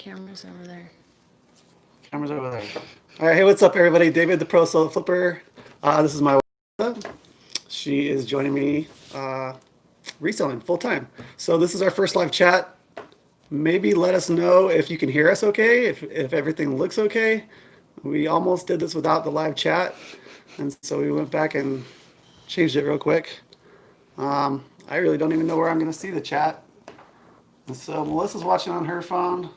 Camera's over there. Camera's over there. All right, hey, what's up, everybody? David, the Pro Solo Flipper. This is my wife. She is joining me reselling full time. So this is our first live chat. Maybe let us know if you can hear us okay, if everything looks okay. We almost did this without the live chat, and so we went back and changed it real quick. I really don't even know where I'm going to see the chat. And so Melissa's watching on her phone.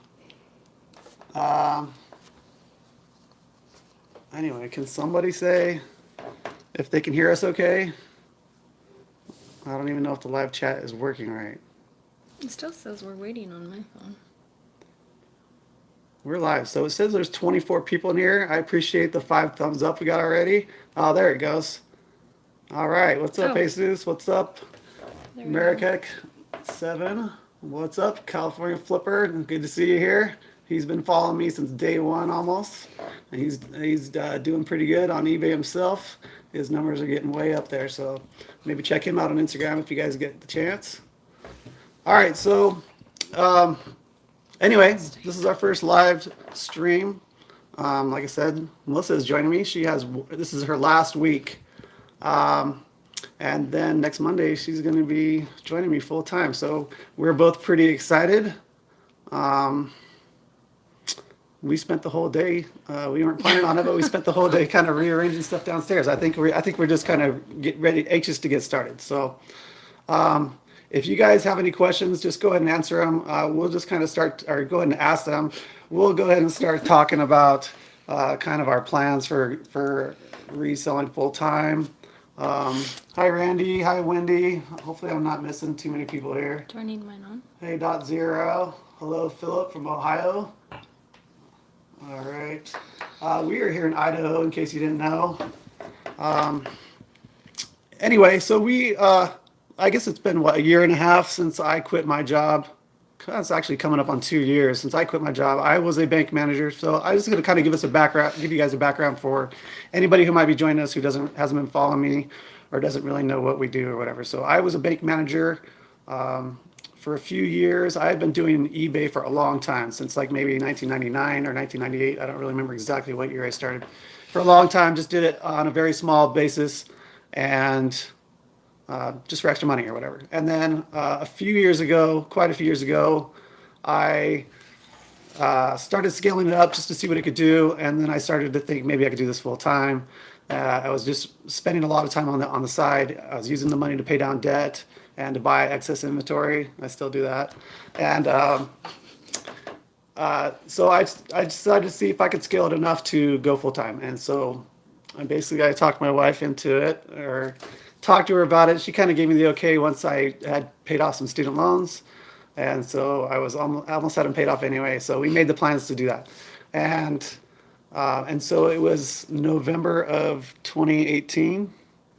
Anyway, can somebody say if they can hear us okay? I don't even know if the live chat is working right. It still says we're waiting on my phone. We're live. So it says there's 24 people in here. I appreciate the 5 thumbs up we got already. Oh, there it goes. All right. What's up, Jesus? What's up? Marrakech 7. What's up, California Flipper? Good to see you here. He's been following me since day one almost. And he's doing pretty good on eBay himself. His numbers are getting way up there. So maybe check him out on Instagram if you guys get the chance. All right. So anyway, this is our first live stream. Like I said, Melissa is joining me. This is her last week. And then next Monday, she's going to be joining me full time. So we're both pretty excited. We spent the whole day. We weren't planning on it, but we spent the whole day kind of rearranging stuff downstairs. I think we're just kind of anxious to get started. So if you guys have any questions, just go ahead and answer them. We'll just kind of start, or go ahead and ask them. We'll go ahead and start talking about kind of our plans for reselling full time. Hi, Randy. Hi, Wendy. Hopefully I'm not missing too many people here. Do I need mine on? Hey, Dot Zero. Hello, Philip from Ohio. All right. We are here in Idaho, in case you didn't know. Anyway, so I guess it's been, a year and a half since I quit my job. It's actually coming up on 2 years since I quit my job. I was a bank manager, so I'm just going to kind of give you guys a background for anybody who might be joining us who hasn't been following me or doesn't really know what we do or whatever. So I was a bank manager for a few years. I had been doing eBay for a long time, since like maybe 1999 or 1998. I don't really remember exactly what year I started. For a long time, just did it on a very small basis and just for extra money or whatever. And then quite a few years ago, I started scaling it up just to see what it could do. And then I started to think maybe I could do this full time. I was just spending a lot of time on the side. I was using the money to pay down debt and to buy excess inventory. I still do that. And so I decided to see if I could scale it enough to go full time. And so I talked my wife into it, or talked to her about it. She kind of gave me the okay once I had paid off some student loans. And so I almost had them paid off anyway. So we made the plans to do that. And so it was November of 2018.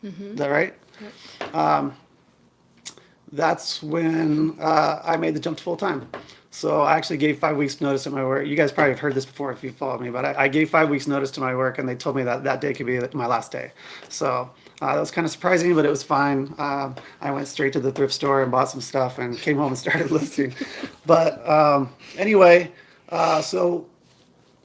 Mm-hmm. Is that right? Yep. That's when I made the jump to full time. So I actually gave 5 weeks notice at my work. You guys probably have heard this before if you followed me, but I gave 5 weeks notice to my work, and they told me that day could be my last day. So that was kind of surprising, but it was fine. I went straight to the thrift store and bought some stuff and came home and started listing. But anyway, so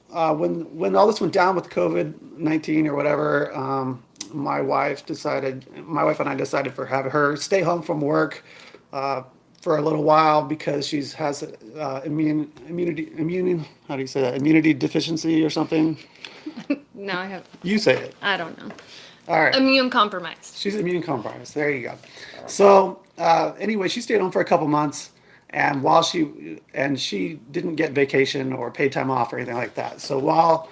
when all this went down with COVID-19 or whatever, my wife and I decided to have her stay home from work for a little while because she has immunity deficiency or something. No, I have. You say it. I don't know. All right. Immune compromised. She's immune compromised. There you go. So anyway, she stayed home for a couple months, and she didn't get vacation or paid time off or anything like that. So while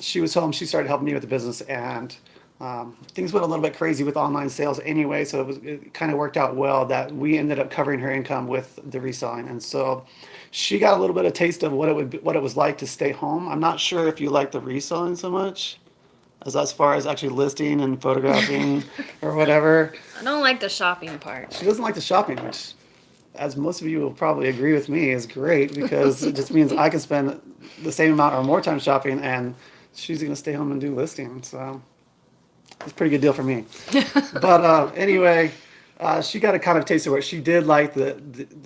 she was home, she started helping me with the business, and things went a little bit crazy with online sales anyway. So it kind of worked out well that we ended up covering her income with the reselling, and so she got a little bit of taste of what it was like to stay home. I'm not sure if you like the reselling so much as far as actually listing and photographing or whatever. I don't like the shopping part. She doesn't like the shopping, which, as most of you will probably agree with me, is great because it just means I can spend the same amount or more time shopping, and she's going to stay home and do listing. So it's a pretty good deal for me. But anyway, She got a kind of taste of it. She did like the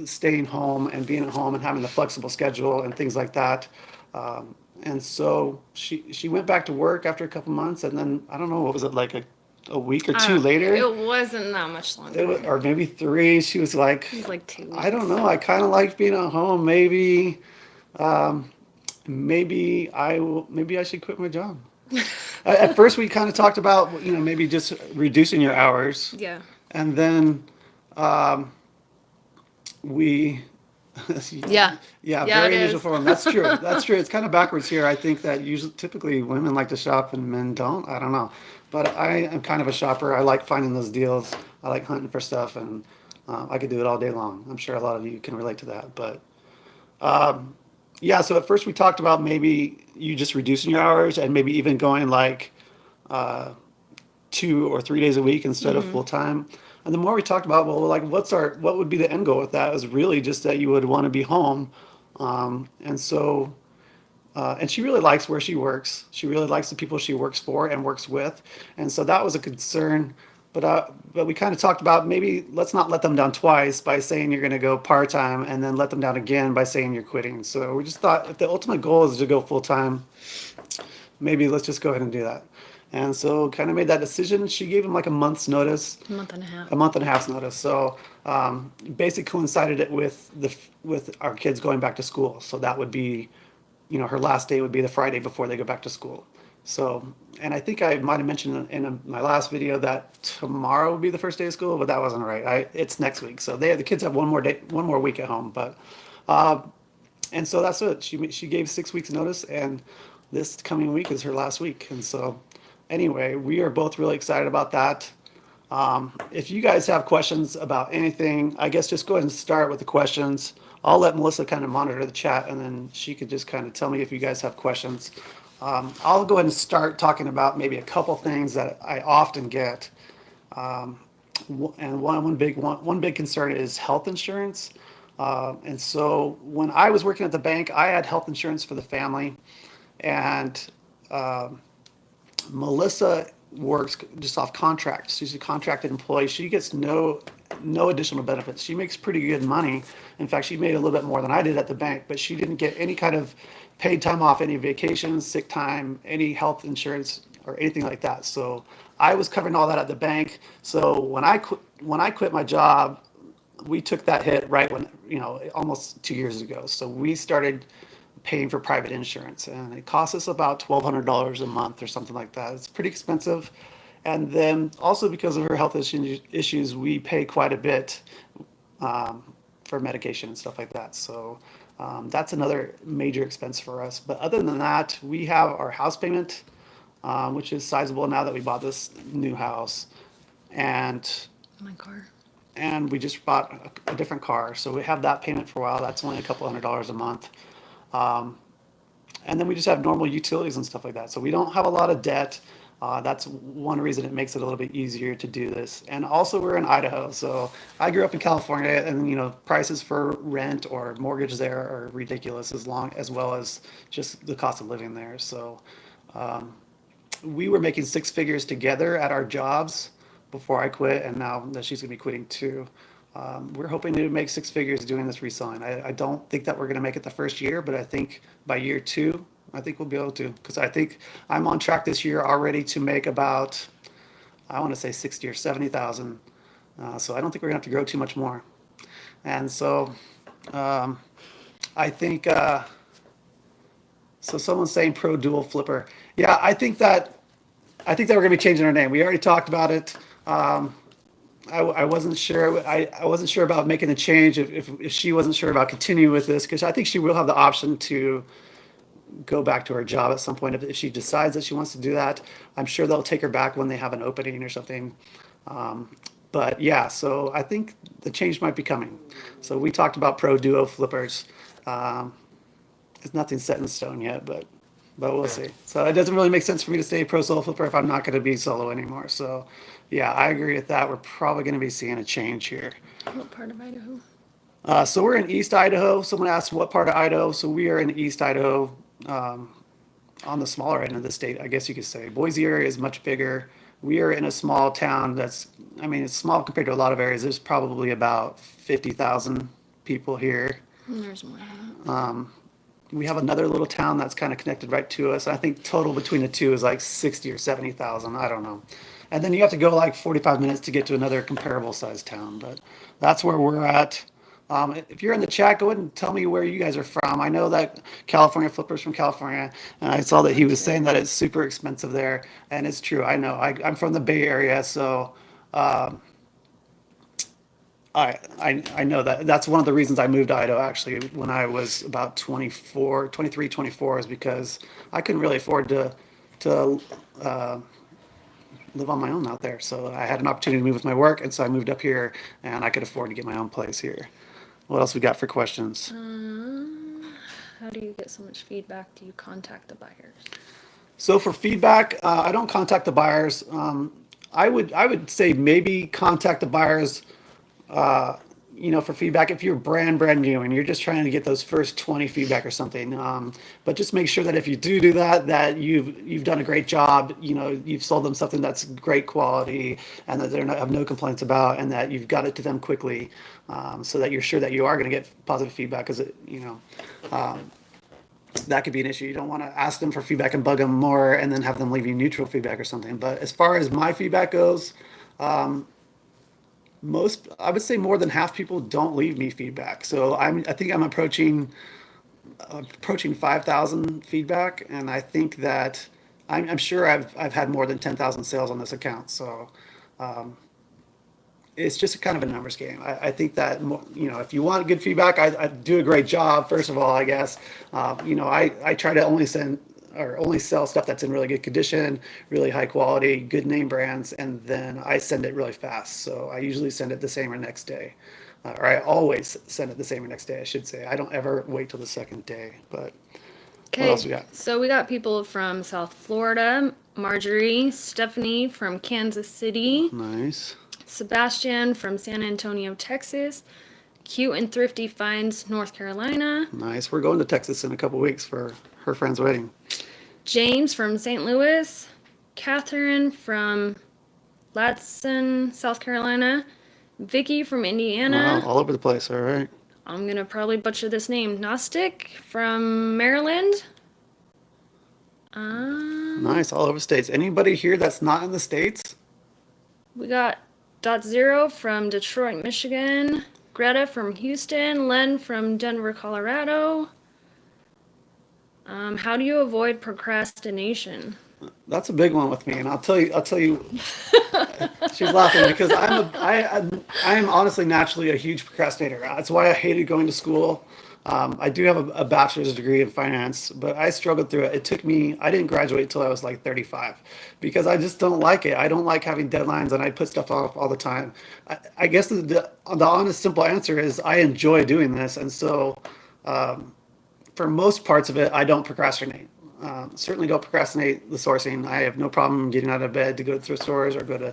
staying home and being at home and having the flexible schedule and things like that. And so she went back to work after a couple months, and then I don't know, what was it, like a week or two later, It wasn't that much longer. or maybe three. She was like, It was like 2 weeks. I don't know. I kind of like being at home. Maybe I should quit my job. At first, we kind of talked about, maybe just reducing your hours. Yeah. And then we, Yeah. yeah, Yeah, very it unusual is. form. That's true. That's true. It's kind of backwards here. I think that typically women like to shop and men don't. I don't know. But I am kind of a shopper. I like finding those deals. I like hunting for stuff, and I could do it all day long. I'm sure a lot of you can relate to that. But yeah, so at first we talked about maybe you just reducing your hours and maybe even going like 2 or 3 days a week instead of full time. And the more we talked about, well, like, what would be the end goal with that? Is really just that you would want to be home. And so, and she really likes where she works. She really likes the people she works for and works with. And so that was a concern. But we kind of talked about maybe let's not let them down twice by saying you're going to go part time and then let them down again by saying you're quitting. So we just thought if the ultimate goal is to go full time, maybe let's just go ahead and do that. And so kind of made that decision. She gave him like a month's notice, A month and a half. a month and a half's notice. So basically coincided it with our kids going back to school. So that would be, her last day would be the Friday before they go back to school. So, and I think I might have mentioned in my last video that tomorrow would be the first day of school, but that wasn't right. It's next week. So the kids have one more week at home. But and so that's it. She gave 6 weeks notice, and this coming week is her last week. And so anyway, we are both really excited about that. If you guys have questions about anything, I guess just go ahead and start with the questions. I'll let Melissa kind of monitor the chat, and then she could just kind of tell me if you guys have questions. I'll go ahead and start talking about maybe a couple things that I often get. And one big concern is health insurance. And so when I was working at the bank, I had health insurance for the family, and Melissa works just off contract. She's a contracted employee. She gets no additional benefits. She makes pretty good money. In fact, she made a little bit more than I did at the bank, but she didn't get any kind of paid time off, any vacations, sick time, any health insurance or anything like that. So I was covering all that at the bank. So when I quit my job, we took that hit right when, almost 2 years ago. So we started paying for private insurance, and it costs us about $1,200 a month or something like that. It's pretty expensive. And then also because of her health issues, we pay quite a bit for medication and stuff like that. So that's another major expense for us. But other than that, we have our house payment, which is sizable now that we bought this new house. And My car. we just bought a different car. So we have that payment for a while. That's only a couple $100 a month. And then we just have normal utilities and stuff like that. So we don't have a lot of debt. That's one reason it makes it a little bit easier to do this. And also we're in Idaho. So I grew up in California, and prices for rent or mortgage there are ridiculous, as well as just the cost of living there. So we were making six figures together at our jobs before I quit, and now that she's gonna be quitting too. We're hoping to make six figures doing this reselling. I don't think that we're going to make it the first year, but I think by year two, I think we'll be able to, because I think I'm on track this year already to make about, I want to say 60 or 70,000. So I don't think we're going to have to grow too much more. And so I think, so someone's saying Pro Dual Flipper. Yeah, I think that we're going to be changing our name. We already talked about it. I wasn't sure. I wasn't sure about making the change if she wasn't sure about continuing with this, because I think she will have the option to go back to her job at some point if she decides that she wants to do that. I'm sure they'll take her back when they have an opening or something. But yeah, so I think the change might be coming. So we talked about Pro Duo Flippers. It's nothing set in stone yet, but we'll see. So it doesn't really make sense for me to stay Pro Solo Flipper if I'm not going to be solo anymore. So yeah, I agree with that. We're probably going to be seeing a change here. What part of Idaho? So we're in East Idaho. Someone asked what part of Idaho. So we are in East Idaho, on the smaller end of the state, I guess you could say. Boise area is much bigger. we are in a small town that's, I mean, it's small compared to a lot of areas. There's probably about 50,000 people here. There's more than that. We have another little town that's kind of connected right to us. I think total between the two is like 60 or 70,000. I don't know. And then you have to go like 45 minutes to get to another comparable sized town. But that's where we're at. If you're in the chat, go ahead and tell me where you guys are from. I know that California Flipper's from California, and I saw that he was saying that it's super expensive there, and it's true. I know. I'm from the Bay Area, so I know that that's one of the reasons I moved to Idaho actually when I was about 24, 23, 24 is because I couldn't really afford to live on my own out there. So I had an opportunity to move with my work, and so I moved up here, and I could afford to get my own place here. What else we got for questions? How do you get so much feedback? Do you contact the buyers? So for feedback, I don't contact the buyers. I would say maybe contact the buyers for feedback if you're brand new and you're just trying to get those first 20 feedback or something. But just make sure that if you do that, that you've done a great job. You've sold them something that's great quality and that they have no complaints about, and that you've got it to them quickly, so that you're sure that you are going to get positive feedback. Because that could be an issue. You don't want to ask them for feedback and bug them more and then have them leave you neutral feedback or something. But as far as my feedback goes, I would say more than half people don't leave me feedback. So I think I'm approaching 5,000 feedback, and I think that I'm sure I've had more than 10,000 sales on this account. So it's just a kind of a numbers game. I think that if you want good feedback, I do a great job. First of all, I guess I try to only sell stuff that's in really good condition, really high quality, good name brands, and then I send it really fast. So I usually send it the same or next day, or I always send it the same or next day, I should say. I don't ever wait till the second day. But what else we got? So we got people from South Florida, Marjorie, Stephanie from Kansas City, Nice. Sebastian from San Antonio, Texas, Cute and Thrifty Finds, North Carolina, Nice. We're going to Texas in a couple weeks for her friend's wedding. James from St. Louis, Catherine from Latson, South Carolina, Vicky from Indiana. Wow, all over the place. All right. I'm going to probably butcher this name. Gnostic from Maryland. Nice. All over states. Anybody here that's not in the States? We got Dot Zero from Detroit, Michigan. Greta from Houston. Len from Denver, Colorado. How do you avoid procrastination? That's a big one with me, and I'll tell you. She's laughing because I am honestly naturally a huge procrastinator. That's why I hated going to school. I do have a bachelor's degree in finance, but I struggled through it. I didn't graduate until I was like 35 because I just don't like it. I don't like having deadlines, and I put stuff off all the time. I guess the honest, simple answer is I enjoy doing this, and so for most parts of it, I don't procrastinate. Certainly don't procrastinate the sourcing. I have no problem getting out of bed to go to thrift stores or go to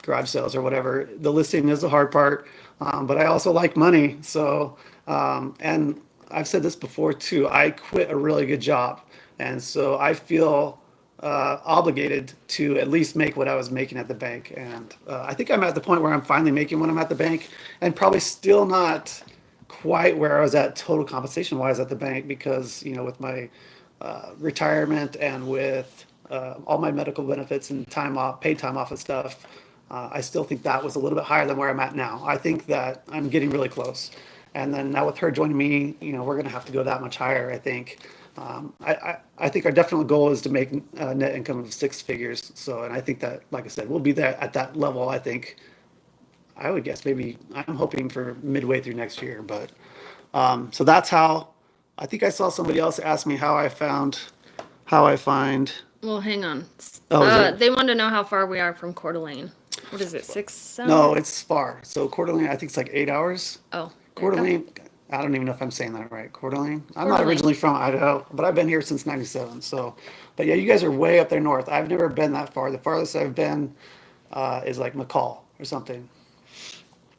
garage sales or whatever. The listing is the hard part, but I also like money. So, and I've said this before too, I quit a really good job. And so I feel obligated to at least make what I was making at the bank. And I think I'm at the point where I'm finally making what I'm at the bank, and probably still not quite where I was at total compensation wise at the bank, because with my retirement and with all my medical benefits and time off, paid time off and stuff, I still think that was a little bit higher than where I'm at now. I think that I'm getting really close. And then now with her joining me, we're going to have to go that much higher, I think. I think our definite goal is to make net income of six figures. So, and I think that, like I said, we'll be there at that level. I think, I would guess maybe I'm hoping for midway through next year. But so that's how. I think I saw somebody else ask me how I find. Well, hang on. Oh, They want to know how far we are from Coeur d'Alene. What is it, 6, 7? No, it's far. So Coeur d'Alene, I think it's like 8 hours. Oh. Coeur d'Alene, I don't even know if I'm saying that right. Coeur d'Alene. I'm not originally from Idaho, but I've been here since '97. So, but yeah, you guys are way up there north. I've never been that far. The farthest I've been is like McCall or something.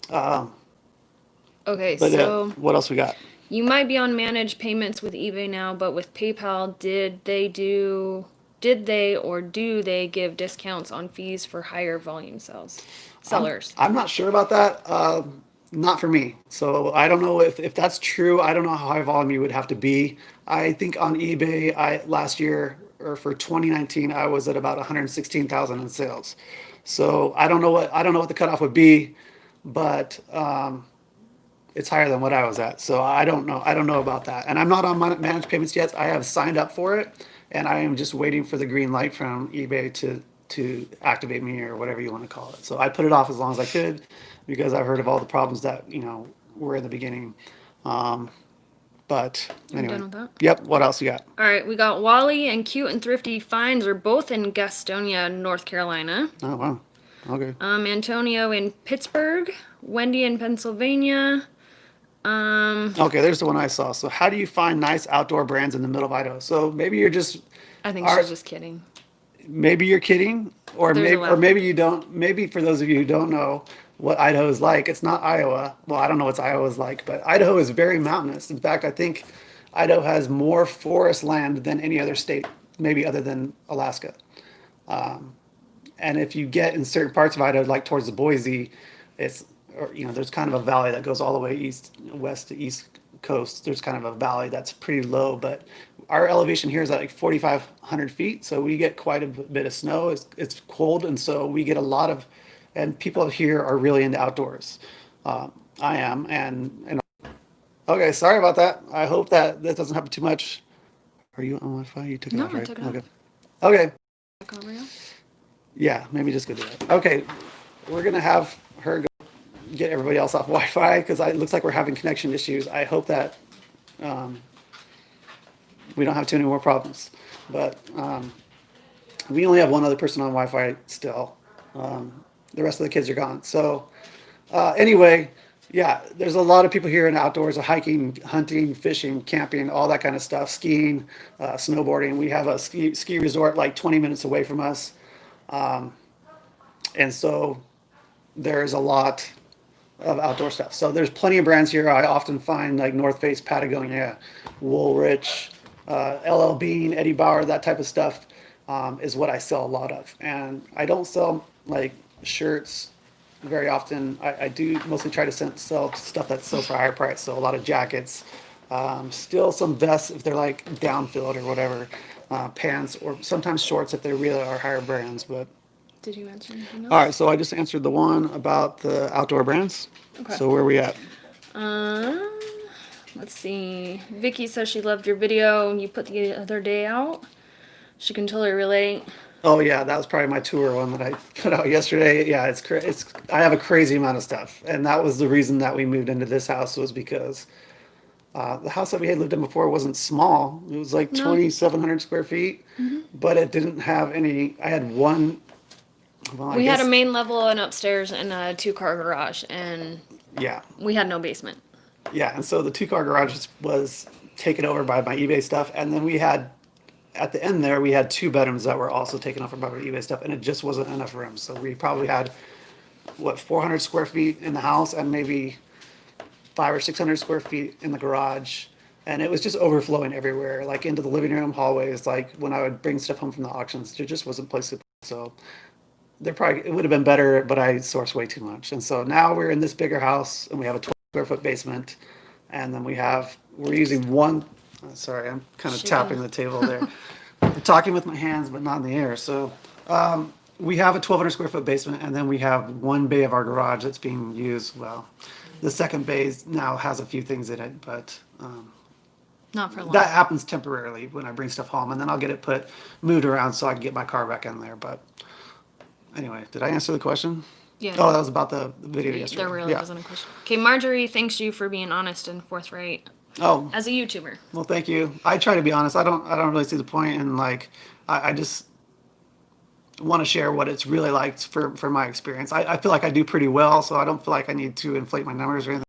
Okay, But so what else we got? you might be on managed payments with eBay now, but with PayPal, did they do did they or do they give discounts on fees for higher volume sellers? I'm not sure about that. Not for me. So I don't know if that's true. I don't know how high volume you would have to be. I think on eBay, last year or for 2019, I was at about 116,000 in sales. So I don't know what the cutoff would be, but it's higher than what I was at. So I don't know. I don't know about that. And I'm not on managed payments yet. I have signed up for it, and I am just waiting for the green light from eBay to activate me or whatever you want to call it. So I put it off as long as I could because I've heard of all the problems that were in the beginning. But You anyway, done with that? yep. What else you got? All right, we got Wally and Cute and Thrifty Finds are both in Gastonia, North Carolina. Oh wow. Okay. Antonio in Pittsburgh, Wendy in Pennsylvania. Okay, there's the one I saw. So how do you find nice outdoor brands in the middle of Idaho? So maybe you're just I think are she's just kidding. maybe you're kidding, or There's a maybe laugh. you don't. Maybe for those of you who don't know what Idaho is like, it's not Iowa. Well, I don't know what Iowa is like, but Idaho is very mountainous. In fact, I think Idaho has more forest land than any other state, maybe other than Alaska. And if you get in certain parts of Idaho, like towards the Boise, it's or there's kind of a valley that goes all the way west to east coast. There's kind of a valley that's pretty low, but our elevation here is at like 4,500 feet, so we get quite a bit of snow. It's cold, and so we get a lot of, and people here are really into outdoors. I am, and okay, sorry about that. I hope that doesn't happen too much. Are you on Wi-Fi? You took it No, off, I right? took it Okay. off. Okay. Back over here. Yeah, maybe just go do that. Okay, we're gonna have her go get everybody else off Wi-Fi because it looks like we're having connection issues. I hope that we don't have too many more problems. But we only have one other person on Wi-Fi still. The rest of the kids are gone. So anyway, yeah, there's a lot of people here in outdoors, hiking, hunting, fishing, camping, all that kind of stuff, skiing, snowboarding. We have a ski resort like 20 minutes away from us. And so there's a lot of outdoor stuff. So there's plenty of brands here. I often find like North Face, Patagonia, Woolrich, LL Bean, Eddie Bauer, that type of stuff is what I sell a lot of. And I don't sell like shirts very often. I do mostly try to sell stuff that sells for a higher price. So a lot of jackets, still some vests if they're like down-filled or whatever, pants, or sometimes shorts if they really are higher brands. But Did you answer anything else? all right, so I just answered the one about the outdoor brands. Okay. So where are we at? Um, let's see. Vicky says she loved your video you put the other day out. She can totally relate. Oh yeah, that was probably my tour one that I put out yesterday. Yeah, it's I have a crazy amount of stuff, and that was the reason that we moved into this house was because the house that we had lived in before wasn't small. It was like No. 2,700 square feet, but it didn't have any. I had one. Well, We had a main level and upstairs and a 2-car garage, and yeah, we had no basement. yeah, and so the 2-car garage was taken over by my eBay stuff, and then we had at the end there we had 2 bedrooms that were also taken over by my eBay stuff, and it just wasn't enough room. So we probably had 400 square feet in the house and maybe 500 or 600 square feet in the garage, and it was just overflowing everywhere, like into the living room, hallways. Like when I would bring stuff home from the auctions, there just wasn't place to put. So it would have been better, but I sourced way too much. And so now we're in this bigger house, and we have a 12 square foot basement, and then we're using one. Sorry, I'm kind of tapping the table there. I'm talking with my hands, but not in the air. So we have a 1,200 square foot basement, and then we have one bay of our garage that's being used. Well, the second bay now has a few things in it, but Not for long. that happens temporarily when I bring stuff home, and then I'll get it moved around so I can get my car back in there. But anyway, did I answer the question? Yeah. Oh, that was about the video yesterday. There really Yeah. wasn't a question. Okay, Marjorie thanks you for being honest and forthright Oh, as a YouTuber. well, thank you. I try to be honest. I don't really see the point in like, I just want to share what it's really like for my experience. I feel like I do pretty well, so I don't feel like I need to inflate my numbers or anything.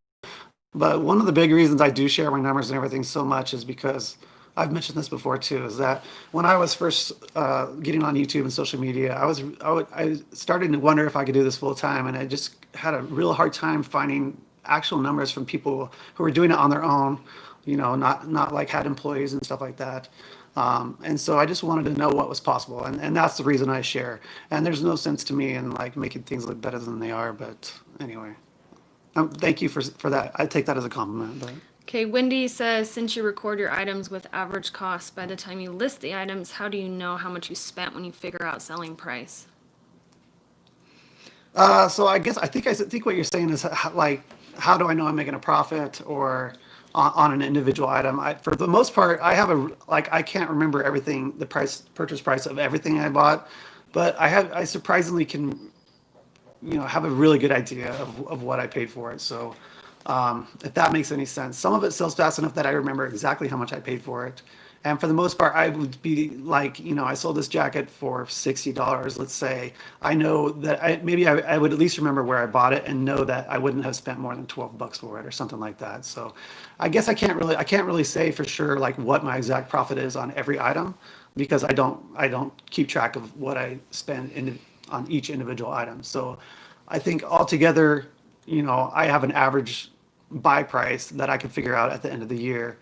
But one of the big reasons I do share my numbers and everything so much is because I've mentioned this before too, is that when I was first getting on YouTube and social media, I started to wonder if I could do this full time, and I just had a real hard time finding actual numbers from people who were doing it on their own, not like had employees and stuff like that. And so I just wanted to know what was possible, and that's the reason I share. And there's no sense to me in like making things look better than they are. But anyway, thank you for that. I take that as a compliment. But Okay, Wendy says, since you record your items with average cost, by the time you list the items, how do you know how much you spent when you figure out selling price? so I think what you're saying is like, how do I know I'm making a profit or on an individual item? For the most part, I have I can't remember everything, the purchase price of everything I bought, but I surprisingly can, have a really good idea of what I paid for it. So if that makes any sense, some of it sells fast enough that I remember exactly how much I paid for it. And for the most part, I would be like, I sold this jacket for $60, let's say. I know that I would at least remember where I bought it and know that I wouldn't have spent more than $12 for it or something like that. So I guess I can't really say for sure like what my exact profit is on every item, because I don't keep track of what I spend on each individual item. So I think altogether, I have an average buy price that I can figure out at the end of the year.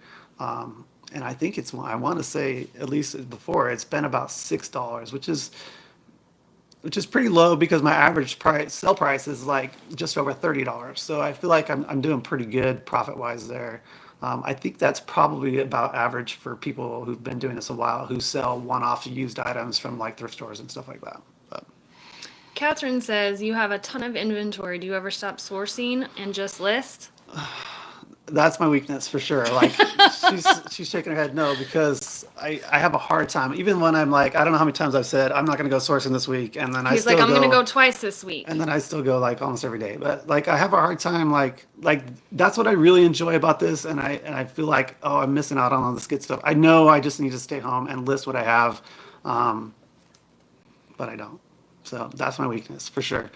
And I think I want to say, at least before, it's been about $6, which is pretty low because my average sell price is like just over $30. So I feel like I'm doing pretty good profit wise there. I think that's probably about average for people who've been doing this a while, who sell one-off used items from like thrift stores and stuff like that. But Catherine says, you have a ton of inventory. Do you ever stop sourcing and just list? that's my weakness for sure. Like she's shaking her head no, because I have a hard time. Even when I'm like, I don't know how many times I've said I'm not going to go sourcing this week, and then He's like, I'm going to go twice this week. and then I still go like almost every day. But like I have a hard time like that's what I really enjoy about this, and I feel like, oh, I'm missing out on all this good stuff. I know I just need to stay home and list what I have, but I don't. So that's my weakness for sure.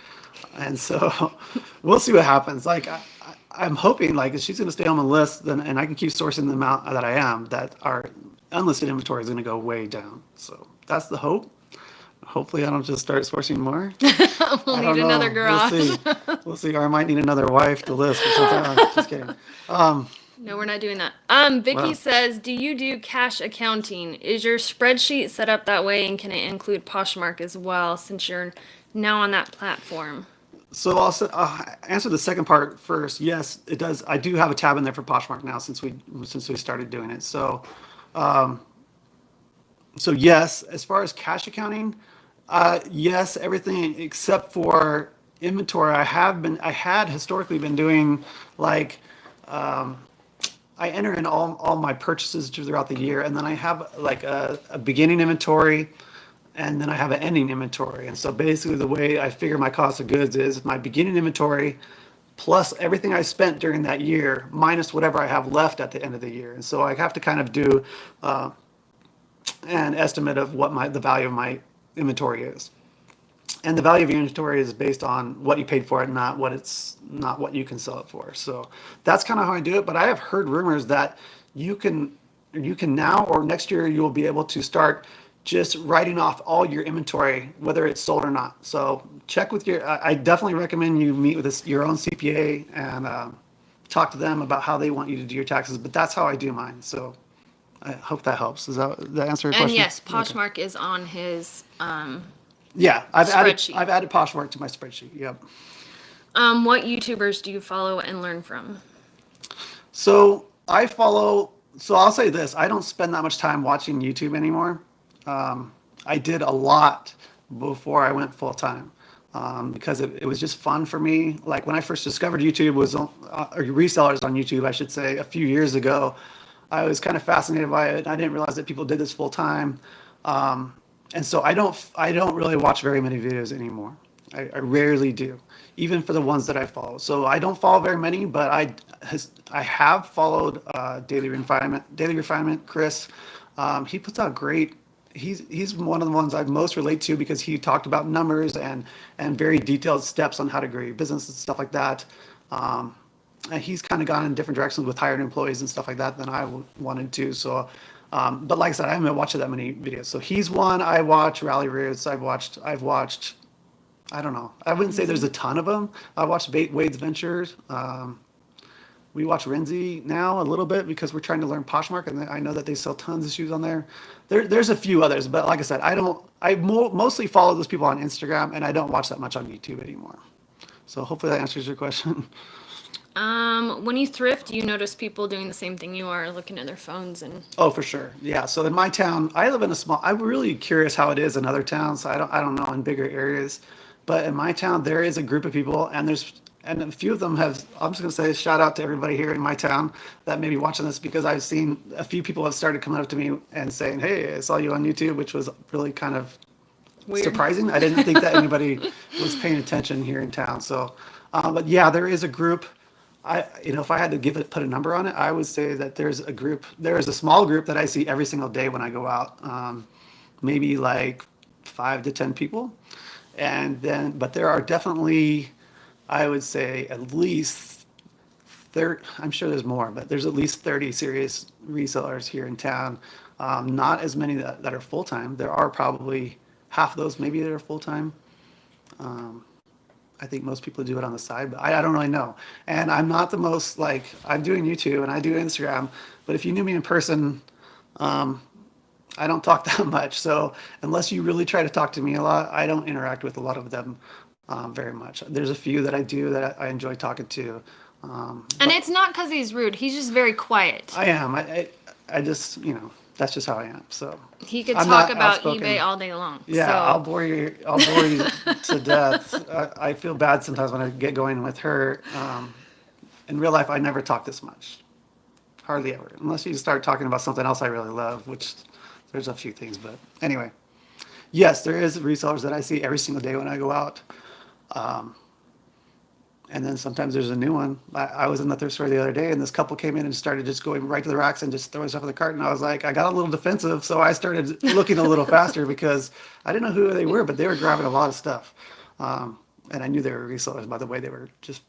And so we'll see what happens. Like I'm hoping like if she's going to stay home and list, then and I can keep sourcing the amount that I am, that our unlisted inventory is going to go way down. So that's the hope. Hopefully I don't just start sourcing more. We'll I need don't know. another garage. We'll see. We'll see. Or I might need another wife to list or something. Just kidding. No, we're not doing that. Vicky Wow. says, do you do cash accounting? Is your spreadsheet set up that way, and can it include Poshmark as well, since you're now on that platform? So I'll answer the second part first. Yes, it does. I do have a tab in there for Poshmark now since we started doing it. So yes, as far as cash accounting, yes, everything except for inventory. I had historically been doing like I enter in all my purchases throughout the year, and then I have like a beginning inventory, and then I have an ending inventory. And so basically, the way I figure my cost of goods is my beginning inventory plus everything I spent during that year minus whatever I have left at the end of the year. And so I have to kind of do an estimate of what the value of my inventory is. And the value of your inventory is based on what you paid for it, not what you can sell it for. So that's kind of how I do it. But I have heard rumors that you can now or next year you'll be able to start just writing off all your inventory, whether it's sold or not. So check with I definitely recommend you meet with your own CPA and talk to them about how they want you to do your taxes. But that's how I do mine. So I hope that helps. Does that answer your And question? yes, Okay. Poshmark is on his Yeah, spreadsheet. I've added Poshmark to my spreadsheet. Yep. What YouTubers do you follow and learn from? So I follow. So I'll say this: I don't spend that much time watching YouTube anymore. I did a lot before I went full time because it was just fun for me. Like when I first discovered YouTube was or resellers on YouTube, I should say, a few years ago. I was kind of fascinated by it. I didn't realize that people did this full time. And so I don't really watch very many videos anymore. I rarely do, even for the ones that I follow. So I don't follow very many, but I have followed Daily Refinement, Chris. He puts out great. He's one of the ones I most relate to because he talked about numbers and very detailed steps on how to grow your business and stuff like that. And he's kind of gone in different directions with hired employees and stuff like that than I wanted to. So, but like I said, I haven't watched that many videos. So he's one. I watch Rally Roots. I've watched. I don't know. I wouldn't say there's a ton of them. I watched Wade's Ventures. We watch Renzi now a little bit because we're trying to learn Poshmark, and I know that they sell tons of shoes on there. There's a few others, but like I said, I don't. Mostly follow those people on Instagram, and I don't watch that much on YouTube anymore. So hopefully that answers your question. When you thrift, do you notice people doing the same thing you are, looking at their phones and Oh, for sure. Yeah. So in my town, I live in a small. I'm really curious how it is in other towns. I don't know in bigger areas, but in my town there is a group of people, and a few of them have. I'm just gonna say shout out to everybody here in my town that may be watching this because I've seen a few people have started coming up to me and saying, "Hey, I saw you on YouTube," which was really kind of weird? surprising. I didn't think that anybody was paying attention here in town. So, but yeah, there is a group. If I had to put a number on it, I would say that there is a small group that I see every single day when I go out. Maybe like 5 to 10 people. But there are definitely, I would say at least 30, I'm sure there's more, but there's at least 30 serious resellers here in town. Not as many that are full-time. There are probably half of those maybe that are full-time. I think most people do it on the side, but I don't really know. And I'm not the most like I'm doing YouTube and I do Instagram, but if you knew me in person, I don't talk that much. So unless you really try to talk to me a lot, I don't interact with a lot of them very much. There's a few that I do that I enjoy talking to. And it's not because he's rude. He's just very quiet. I am. I just that's just how I am. So He could I'm talk not about outspoken. eBay all day long. Yeah, So I'll bore you. I'll bore you to death. I feel bad sometimes when I get going with her. In real life, I never talk this much, hardly ever, unless you start talking about something else I really love, which there's a few things. But anyway, yes, there is resellers that I see every single day when I go out. And then sometimes there's a new one. I was in the thrift store the other day, and this couple came in and started just going right to the racks and just throwing stuff in the cart. And I was like, I got a little defensive, so I started looking a little faster because I didn't know who they were, but they were grabbing a lot of stuff. And I knew they were resellers by the way they were just,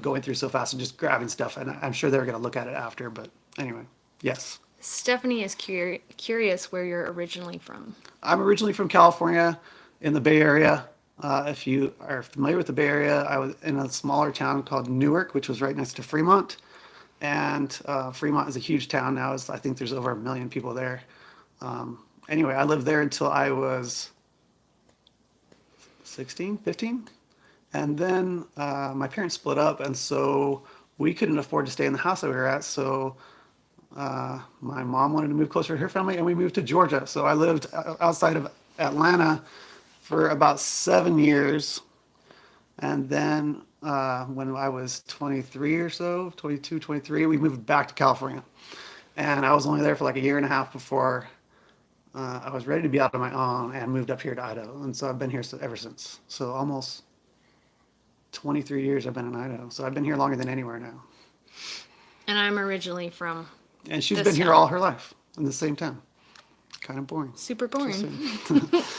going through so fast and just grabbing stuff. And I'm sure they were going to look at it after. But anyway, yes. Stephanie is curious where you're originally from. I'm originally from California in the Bay Area. If you are familiar with the Bay Area, I was in a smaller town called Newark, which was right next to Fremont. And Fremont is a huge town now. I think there's over 1 million people there. Anyway, I lived there until I was 16, 15. And then my parents split up, and so we couldn't afford to stay in the house that we were at. So my mom wanted to move closer to her family, and we moved to Georgia. So I lived outside of Atlanta for about 7 years. And then when I was 23 or so, 22, 23, we moved back to California. And I was only there for like a year and a half before I was ready to be out on my own and moved up here to Idaho. And so I've been here ever since. So almost 23 years I've been in Idaho. So I've been here longer than anywhere now. And I'm originally from And she's this been here town. all her life in the same town. Kind of boring. Super boring. Just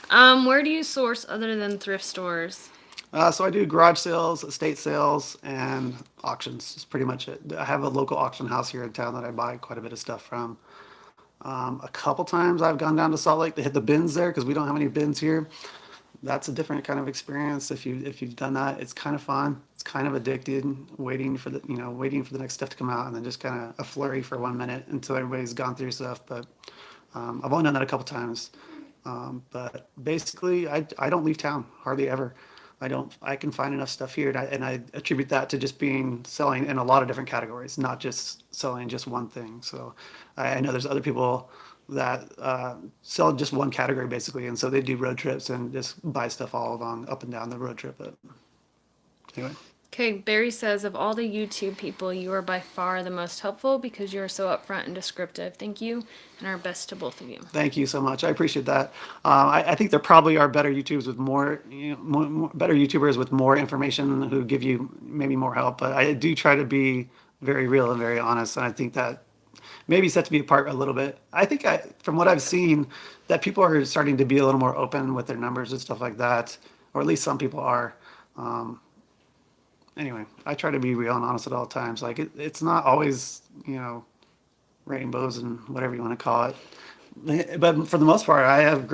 saying. Where do you source other than thrift stores? So I do garage sales, estate sales, and auctions. That's pretty much it. I have a local auction house here in town that I buy quite a bit of stuff from. A couple times I've gone down to Salt Lake to hit the bins there because we don't have any bins here. That's a different kind of experience. If you've done that, it's kind of fun. It's kind of addicted, waiting for the next stuff to come out, and then just kind of a flurry for 1 minute until everybody's gone through stuff. But I've only done that a couple times. But basically, I don't leave town hardly ever. I can find enough stuff here, and I attribute that to just selling in a lot of different categories, not just selling just one thing. So I know there's other people that sell just one category basically, and so they do road trips and just buy stuff all along up and down the road trip. But anyway. Okay, Barry says, of all the YouTube people, you are by far the most helpful because you are so upfront and descriptive. Thank you, and our best to both of you. Thank you so much. I appreciate that. I think there probably are better YouTubers with better YouTubers with more information who give you maybe more help. But I do try to be very real and very honest, and I think that maybe sets me apart a little bit. I think from what I've seen, that people are starting to be a little more open with their numbers and stuff like that, or at least some people are. Anyway, I try to be real and honest at all times. Like it's not always, rainbows and whatever you want to call it. But for the most part, I have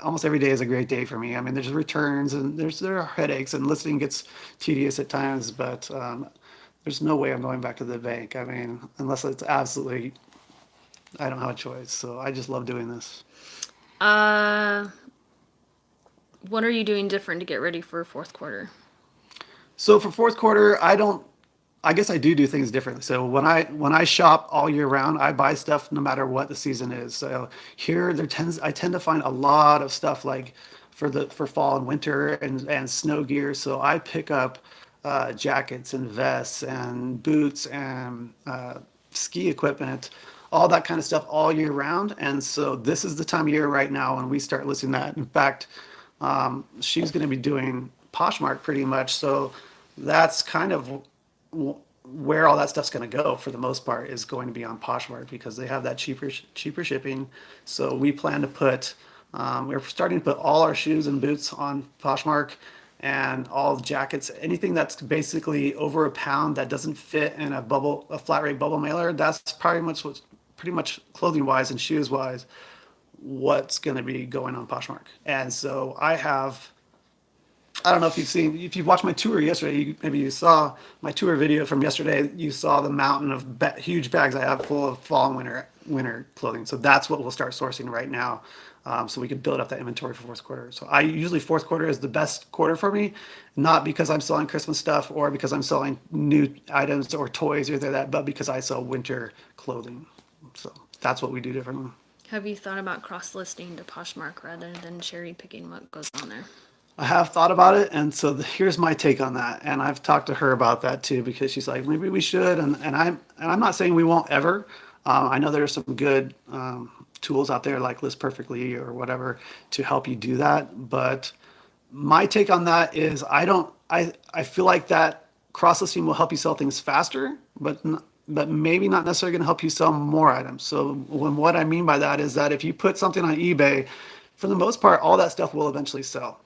almost every day is a great day for me. I mean, there's returns and there are headaches and listening gets tedious at times, but there's no way I'm going back to the bank. I mean, unless it's absolutely, I don't have a choice. So I just love doing this. Uh, what are you doing different to get ready for fourth quarter? So for fourth quarter, I guess I do things differently. So when I shop all year round, I buy stuff no matter what the season is. So here I tend to find a lot of stuff like for fall and winter and snow gear. So I pick up jackets and vests and boots and ski equipment, all that kind of stuff all year round. And so this is the time of year right now when we start listing that. In fact, she's going to be doing Poshmark pretty much. So that's kind of where all that stuff's going to go for the most part is going to be on Poshmark because they have that cheaper shipping. So we plan to put we're starting to put all our shoes and boots on Poshmark and all the jackets, anything that's basically over a pound that doesn't fit in a flat rate bubble mailer. That's pretty much clothing wise and shoes wise what's going to be going on Poshmark. And so I don't know if you've watched my tour yesterday, maybe you saw my tour video from yesterday. You saw the mountain of huge bags I have full of fall and winter clothing. So that's what we'll start sourcing right now, so we can build up that inventory for fourth quarter. So I usually fourth quarter is the best quarter for me, not because I'm selling Christmas stuff or because I'm selling new items or toys or that, but because I sell winter clothing. So that's what we do differently. Have you thought about cross-listing to Poshmark rather than cherry picking what goes on there? I have thought about it, and so here's my take on that. And I've talked to her about that too because she's like, maybe we should. And I'm not saying we won't ever. I know there are some good tools out there like List Perfectly or whatever to help you do that. But my take on that is I feel like that cross listing will help you sell things faster, but maybe not necessarily going to help you sell more items. So what I mean by that is that if you put something on eBay, for the most part, all that stuff will eventually sell.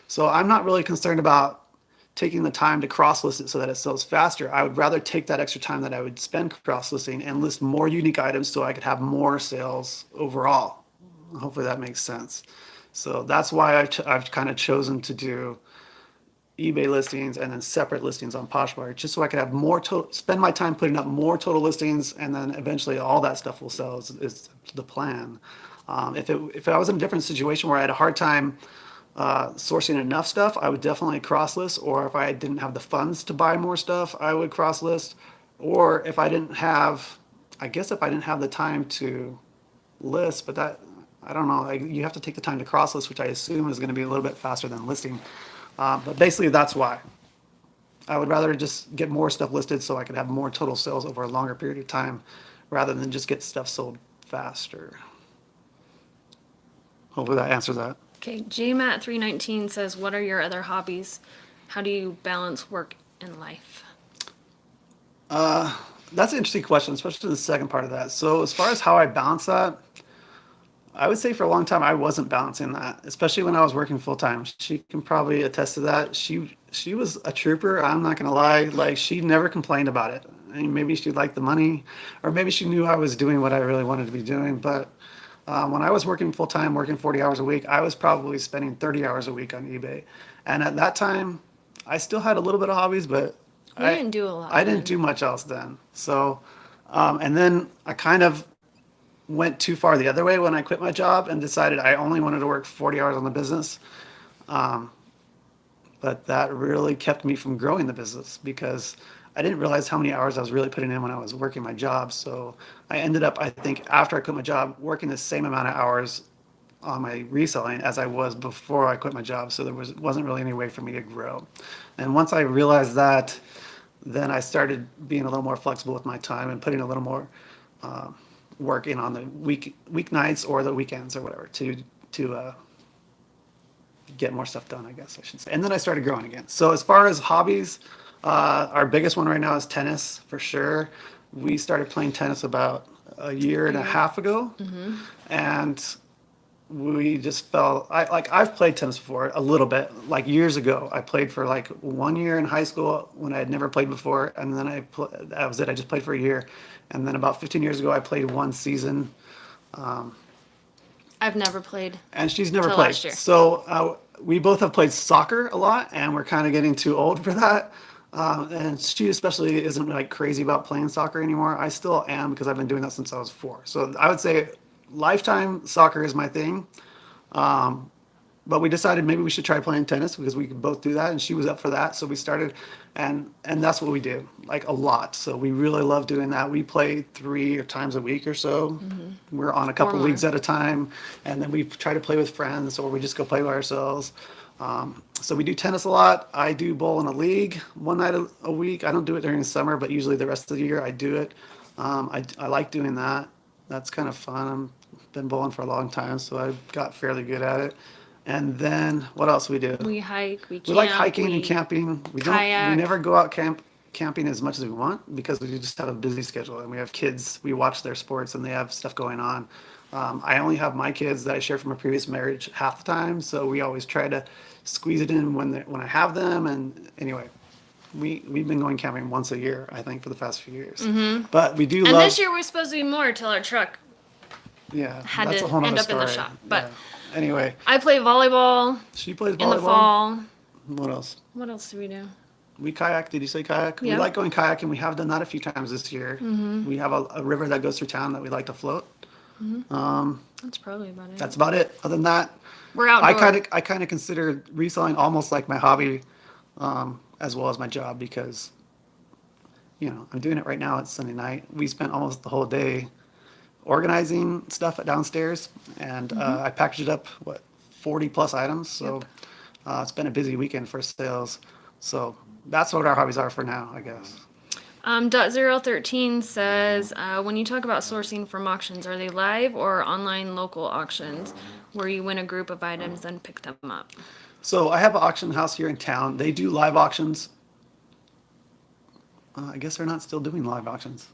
So I'm not really concerned about taking the time to cross list it so that it sells faster. I would rather take that extra time that I would spend cross listing and list more unique items so I could have more sales overall. Hopefully that makes sense. So that's why I've kind of chosen to do eBay listings and then separate listings on Poshmark, just so I could have spend my time putting up more total listings, and then eventually all that stuff will sell is the plan. If I was in a different situation where I had a hard time sourcing enough stuff, I would definitely cross list. Or if I didn't have the funds to buy more stuff, I would cross list. Or if I didn't have, I guess if I didn't have the time to list, but that, I don't know, like, you have to take the time to cross list, which I assume is going to be a little bit faster than listing. But basically, that's why. I would rather just get more stuff listed so I could have more total sales over a longer period of time rather than just get stuff sold faster. Hopefully that answers that. Okay, JMat319 says, what are your other hobbies? How do you balance work and life? That's an interesting question, especially the second part of that. So as far as how I balance that, I would say for a long time I wasn't balancing that, especially when I was working full time. She can probably attest to that. She was a trooper. I'm not gonna lie. Like, she never complained about it. I mean, maybe she liked the money, or maybe she knew I was doing what I really wanted to be doing. But when I was working full time, working 40 hours a week, I was probably spending 30 hours a week on eBay. And at that time, I still had a little bit of hobbies, but You didn't do a lot I didn't then. do much else then. So, and then I kind of went too far the other way when I quit my job and decided I only wanted to work 40 hours on the business. But that really kept me from growing the business because I didn't realize how many hours I was really putting in when I was working my job. So I ended up, I think, after I quit my job, working the same amount of hours on my reselling as I was before I quit my job. So wasn't really any way for me to grow. And once I realized that, then I started being a little more flexible with my time and putting a little more work in on the weeknights or the weekends or whatever to get more stuff done, I guess I should say. And then I started growing again. So as far as hobbies, our biggest one right now is tennis for sure. We started playing tennis about a year and a half ago, and we just I've played tennis before a little bit, like years ago. I played for like 1 year in high school when I had never played before, and then that was it. I just played for a year, and then about 15 years ago, I played one season. I've never played. And she's never Till played. last year. So we both have played soccer a lot, and we're kind of getting too old for that. And she especially isn't like crazy about playing soccer anymore. I still am because I've been doing that since I was 4. So I would say lifetime soccer is my thing. But we decided maybe we should try playing tennis because we could both do that, and she was up for that. So we started, and that's what we do, like a lot. So we really love doing that. We play 3 times a week or so. We're on a Or couple more. leagues at a time, and then we try to play with friends, or we just go play by ourselves. So we do tennis a lot. I do bowl in a league one night a week. I don't do it during the summer, but usually the rest of the year I do it. I like doing that. That's kind of fun. I've been bowling for a long time, so I got fairly good at it. And then what else we do? We hike, we We like camp, hiking and we camping. We kayak. never go out camping as much as we want because we just have a busy schedule and we have kids. We watch their sports and they have stuff going on. I only have my kids that I shared from a previous marriage half the time, so we always try to squeeze it in when I have them. And anyway, we've been going camping once a year, I think, for the past few years. But we do And love. this year we're supposed to be more till our truck Yeah, had that's to a whole end nother up in the story. shop. But Yeah. Anyway, I play volleyball she plays in the volleyball. fall. What else? What else do we do? We kayak. Did you say kayak? We Yeah. like going kayaking. We have done that a few times this year. We have a river that goes through town that we like to float. That's probably about it. That's about it. Other than that, We're outdoor. I kind of consider reselling almost like my hobby, as well as my job because I'm doing it right now. It's Sunday night. We spent almost the whole day organizing stuff downstairs, and I packaged it up 40 plus items. So it's been a busy weekend for sales. So that's what our hobbies are for now, I guess. .013 says, when you talk about sourcing from auctions, are they live or online local auctions where you win a group of items then pick them up? So I have an auction house here in town. They do live auctions. I guess they're not still doing live auctions.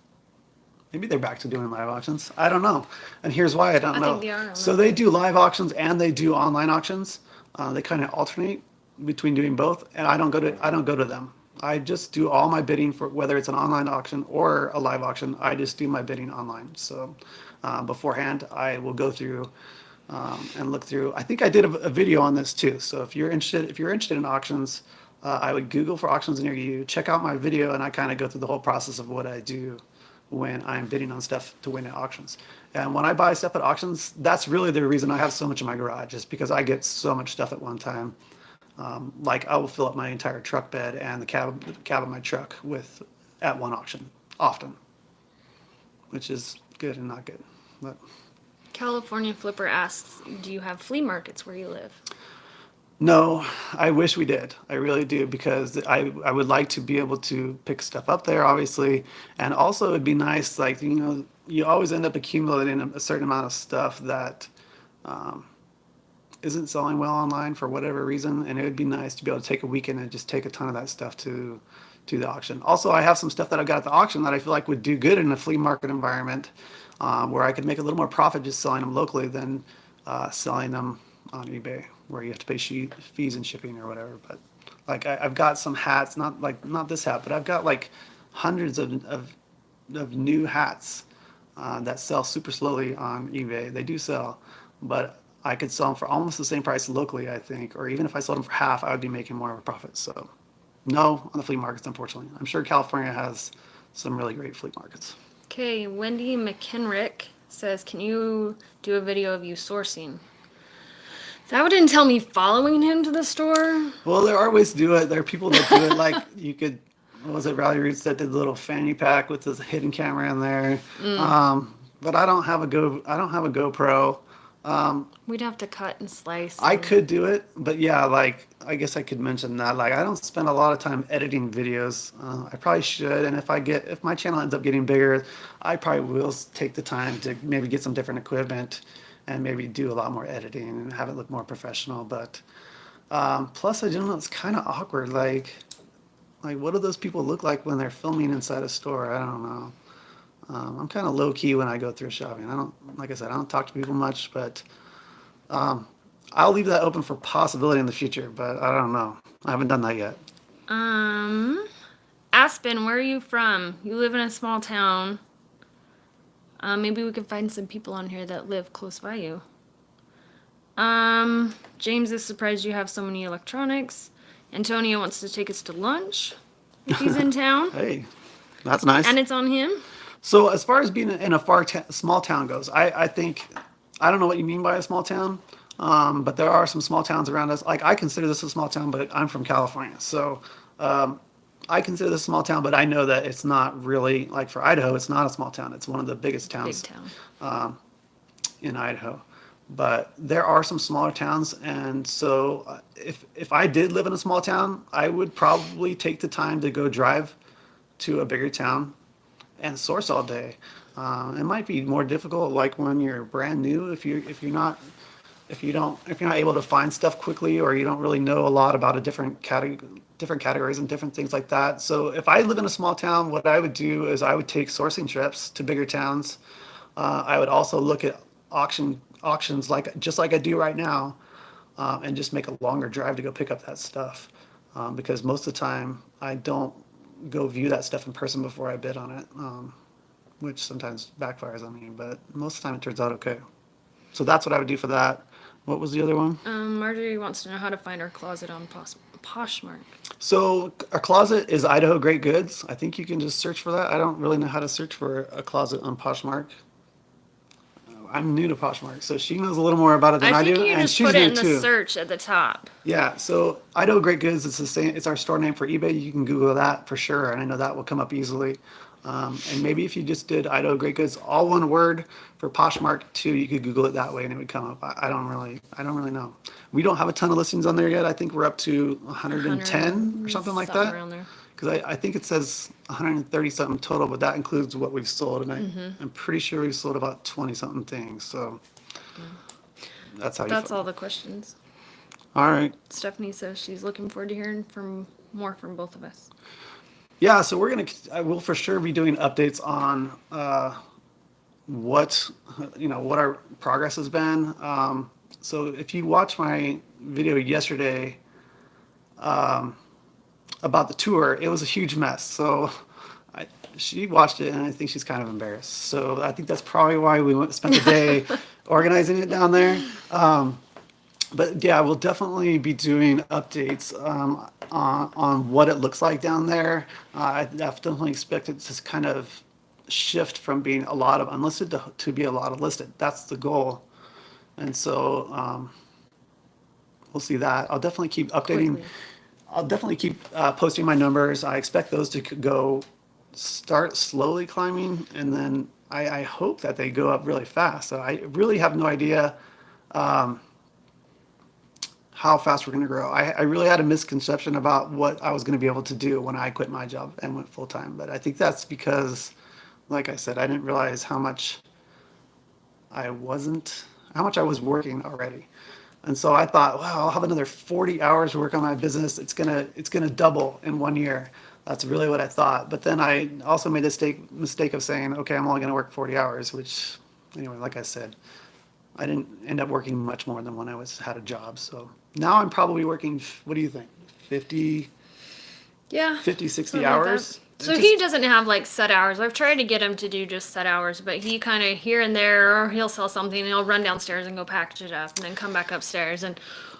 Maybe they're back to doing live auctions. I don't know. And here's why I don't I know. think they are. So they do live auctions and they do online auctions. They kind of alternate between doing both, and I don't go to them. I just do all my bidding for whether it's an online auction or a live auction. I just do my bidding online. So beforehand, I will go through and look through. I think I did a video on this too. So if you're interested in auctions, I would Google for auctions near you. Check out my video, and I kind of go through the whole process of what I do when I'm bidding on stuff to win at auctions. And when I buy stuff at auctions, that's really the reason I have so much in my garage, is because I get so much stuff at one time. Like I will fill up my entire truck bed and the cab of my truck with at one auction often, which is good and not good. But California Flipper asks, do you have flea markets where you live? no, I wish we did. I really do because I would like to be able to pick stuff up there, obviously, and also it'd be nice, like you always end up accumulating a certain amount of stuff that isn't selling well online for whatever reason, and it would be nice to be able to take a weekend and just take a ton of that stuff to the auction. Also, I have some stuff that I got at the auction that I feel like would do good in a flea market environment, where I could make a little more profit just selling them locally than selling them on eBay, where you have to pay fees and shipping or whatever. But like I've got some hats, not this hat, but I've got like hundreds of new hats that sell super slowly on eBay. They do sell, but I could sell them for almost the same price locally, I think, or even if I sold them for half, I would be making more of a profit. So, no on the flea markets, unfortunately. I'm sure California has some really great flea markets. Okay, Wendy McKenrick says, can you do a video of you sourcing? That would entail me following him to the store. Well, there are ways to do it. There are people that do it like you could. What was it? Rally Roots that did the little fanny pack with the hidden camera in there. But I don't have a GoPro. We'd have to cut and slice. I could do it, but yeah, like I guess I could mention that. Like I don't spend a lot of time editing videos. I probably should, and if my channel ends up getting bigger, I probably will take the time to maybe get some different equipment and maybe do a lot more editing and have it look more professional. But plus, I don't know, it's kind of awkward. Like what do those people look like when they're filming inside a store? I don't know. I'm kind of low key when I go through shopping. Like I said, I don't talk to people much, but I'll leave that open for possibility in the future. But I don't know. I haven't done that yet. Aspen, where are you from? You live in a small town. Maybe we could find some people on here that live close by you. James is surprised you have so many electronics. Antonio wants to take us to lunch. if he's in town Hey, that's nice. and it's on him. So as far as being in a small town goes, I think I don't know what you mean by a small town, but there are some small towns around us. Like I consider this a small town, but I'm from California, so I consider this a small town. But I know that it's not really like for Idaho. It's not a small town. It's one of the biggest Big towns town. in Idaho. But there are some smaller towns, and so if I did live in a small town, I would probably take the time to go drive to a bigger town and source all day. It might be more difficult, like when you're brand new, if you're not able to find stuff quickly, or you don't really know a lot about a different categories and different things like that. So if I live in a small town, what I would do is I would take sourcing trips to bigger towns. I would also look at auctions like just like I do right now, and just make a longer drive to go pick up that stuff, because most of the time I don't go view that stuff in person before I bid on it, which sometimes backfires on me, but most of the time it turns out okay. So that's what I would do for that. What was the other one? Marjorie wants to know how to find our closet on Poshmark. So a closet is Idaho Great Goods. I think you can just search for that. I don't really know how to search for a closet on Poshmark. I'm new to Poshmark, so she knows a little more about it than I I think do, you and just she's put it new in the too. search at the top. Yeah, so Idaho Great Goods, it's the same. It's our store name for eBay. You can Google that for sure, and I know that will come up easily. And maybe if you just did Idaho Great Goods, all one word for Poshmark too, you could Google it that way, and it would come up. I don't really know. We don't have a ton of listings on there yet. I think we're up to 110 or something like that. Around there. Because I think it says 130 something total, but that includes what we've sold, and I'm pretty sure we've sold about 20 something things. So that's how you. That's all the questions. All right. Stephanie says she's looking forward to hearing more from both of us. Yeah, so I will for sure be doing updates on what what our progress has been. So if you watch my video yesterday about the tour, it was a huge mess. So she watched it, and I think she's kind of embarrassed. So I think that's probably why spent the day organizing it down there. But yeah, we'll definitely be doing updates on what it looks like down there. I definitely expect it to kind of shift from being a lot of unlisted to be a lot of listed. That's the goal. And so we'll see that. I'll definitely keep updating. Quickly. I'll definitely keep posting my numbers. I expect those to start slowly climbing, and then I hope that they go up really fast. So I really have no idea how fast we're going to grow. I really had a misconception about what I was going to be able to do when I quit my job and went full time. But I think that's because, like I said, I didn't realize how much I was working already. And so I thought, wow, I'll have another 40 hours to work on my business. It's gonna double in 1 year. That's really what I thought. But then I also made the mistake of saying, okay, I'm only gonna work 40 hours, which anyway, like I said, I didn't end up working much more than when I had a job. So now I'm probably working, what do you think? 50, Yeah. 50, 60 something like hours? that. So he doesn't have like set hours. I've tried to get him to do just set hours, but he kind of here and there, or he'll sell something and he'll run downstairs and go package it up and then come back upstairs. Or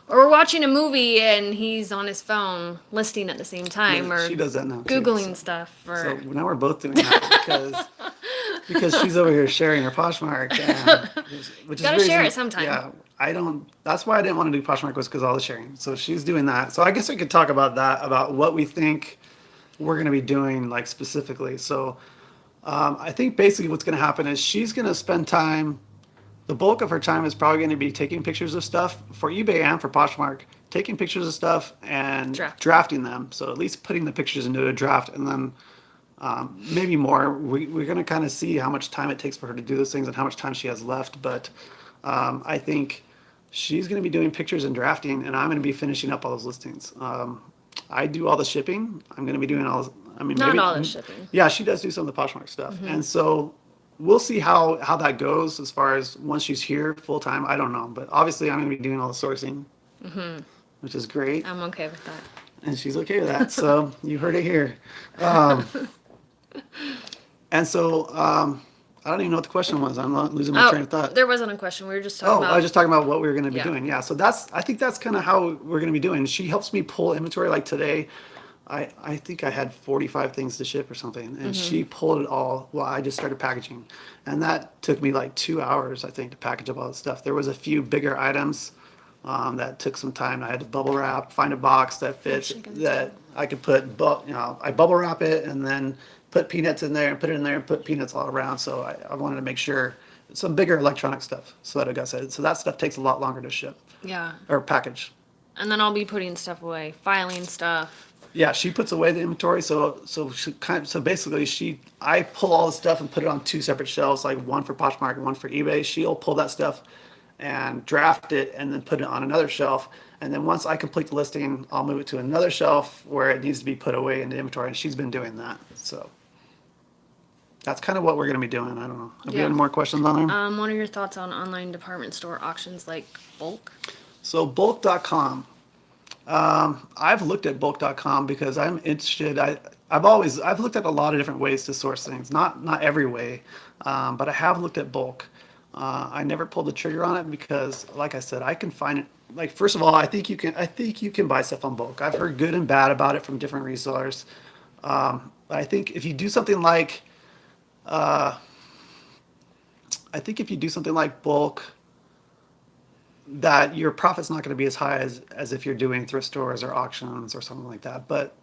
we're watching a movie and he's on his phone listing at the same time, Yeah, or she does that now too, Googling stuff. So now we're both doing that because she's over here sharing her Poshmark, which is Gotta the share reason- it sometime. Yeah, I don't. That's why I didn't want to do Poshmark, was because all the sharing. So she's doing that. So I guess we could talk about that, about what we think we're going to be doing, like specifically. So I think basically what's going to happen is she's going to spend time. The bulk of her time is probably going to be taking pictures of stuff for eBay and for Poshmark, taking pictures of stuff and drafting them. So at least putting the pictures into a draft, and then maybe more. We're going to kind of see how much time it takes for her to do those things and how much time she has left. But I think she's going to be doing pictures and drafting, and I'm going to be finishing up all those listings. I do all the shipping. I'm going to be doing all. I mean, Not all the shipping. Yeah, she does do some of the Poshmark stuff, and so we'll see how that goes as far as once she's here full time. I don't know, but obviously I'm going to be doing all the sourcing, which is great, I'm okay with that. and she's okay with that. So you heard it here. And so I don't even know what the question was. I'm not losing my train of thought. There wasn't a question. We were just talking Oh, about. I was just talking about what we were going to be Yeah. doing. Yeah, so I think that's kind of how we're going to be doing. She helps me pull inventory. Like today, I think I had 45 things to ship or something, and Mm-hmm. she pulled it all while I just started packaging. And that took me like 2 hours, I think, to package up all the stuff. There was a few bigger items that took some time. I had to bubble wrap, find a box that Oh, fits, chicken that too. I could put, I bubble wrap it and then put peanuts in there and put it in there and put peanuts all around. So I wanted to make sure some bigger electronic stuff. So that I got said. So that stuff takes a lot longer to ship Yeah. or package. And then I'll be putting stuff away, filing stuff. Yeah, she puts away the inventory. So basically I pull all the stuff and put it on two separate shelves, like one for Poshmark and one for eBay. She'll pull that stuff and draft it and then put it on another shelf. And then once I complete the listing, I'll move it to another shelf where it needs to be put away in the inventory. And she's been doing that. So that's kind of what we're going to be doing. I don't know. Have you Yeah. any more questions on there? What are your thoughts on online department store auctions like bulk? So bulk.com. I've looked at bulk.com because I'm interested. I've looked at a lot of different ways to source things. Not every way, but I have looked at bulk. I never pulled the trigger on it because, like I said, I can find it. Like first of all, I think you can buy stuff on bulk. I've heard good and bad about it from different resellers. But I think if you do something like bulk, that your profit's not going to be as high as if you're doing thrift stores or auctions or something like that. But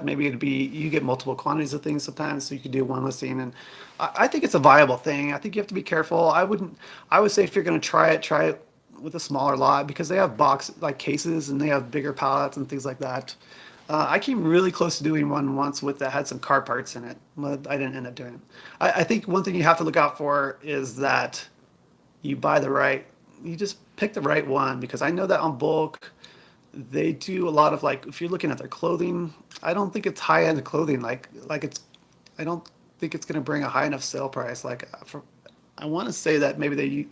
maybe it'd be you get multiple quantities of things sometimes, so you could do one listing. And I think it's a viable thing. I think you have to be careful. I would say if you're going to try it with a smaller lot because they have box like cases and they have bigger pallets and things like that. I came really close to doing one once with that had some car parts in it, but I didn't end up doing it. I think one thing you have to look out for is that you buy the right, you just pick the right one because I know that on bulk, they do a lot of like, if you're looking at their clothing, I don't think it's high end clothing. I don't think it's going to bring a high enough sale price. I want to say that maybe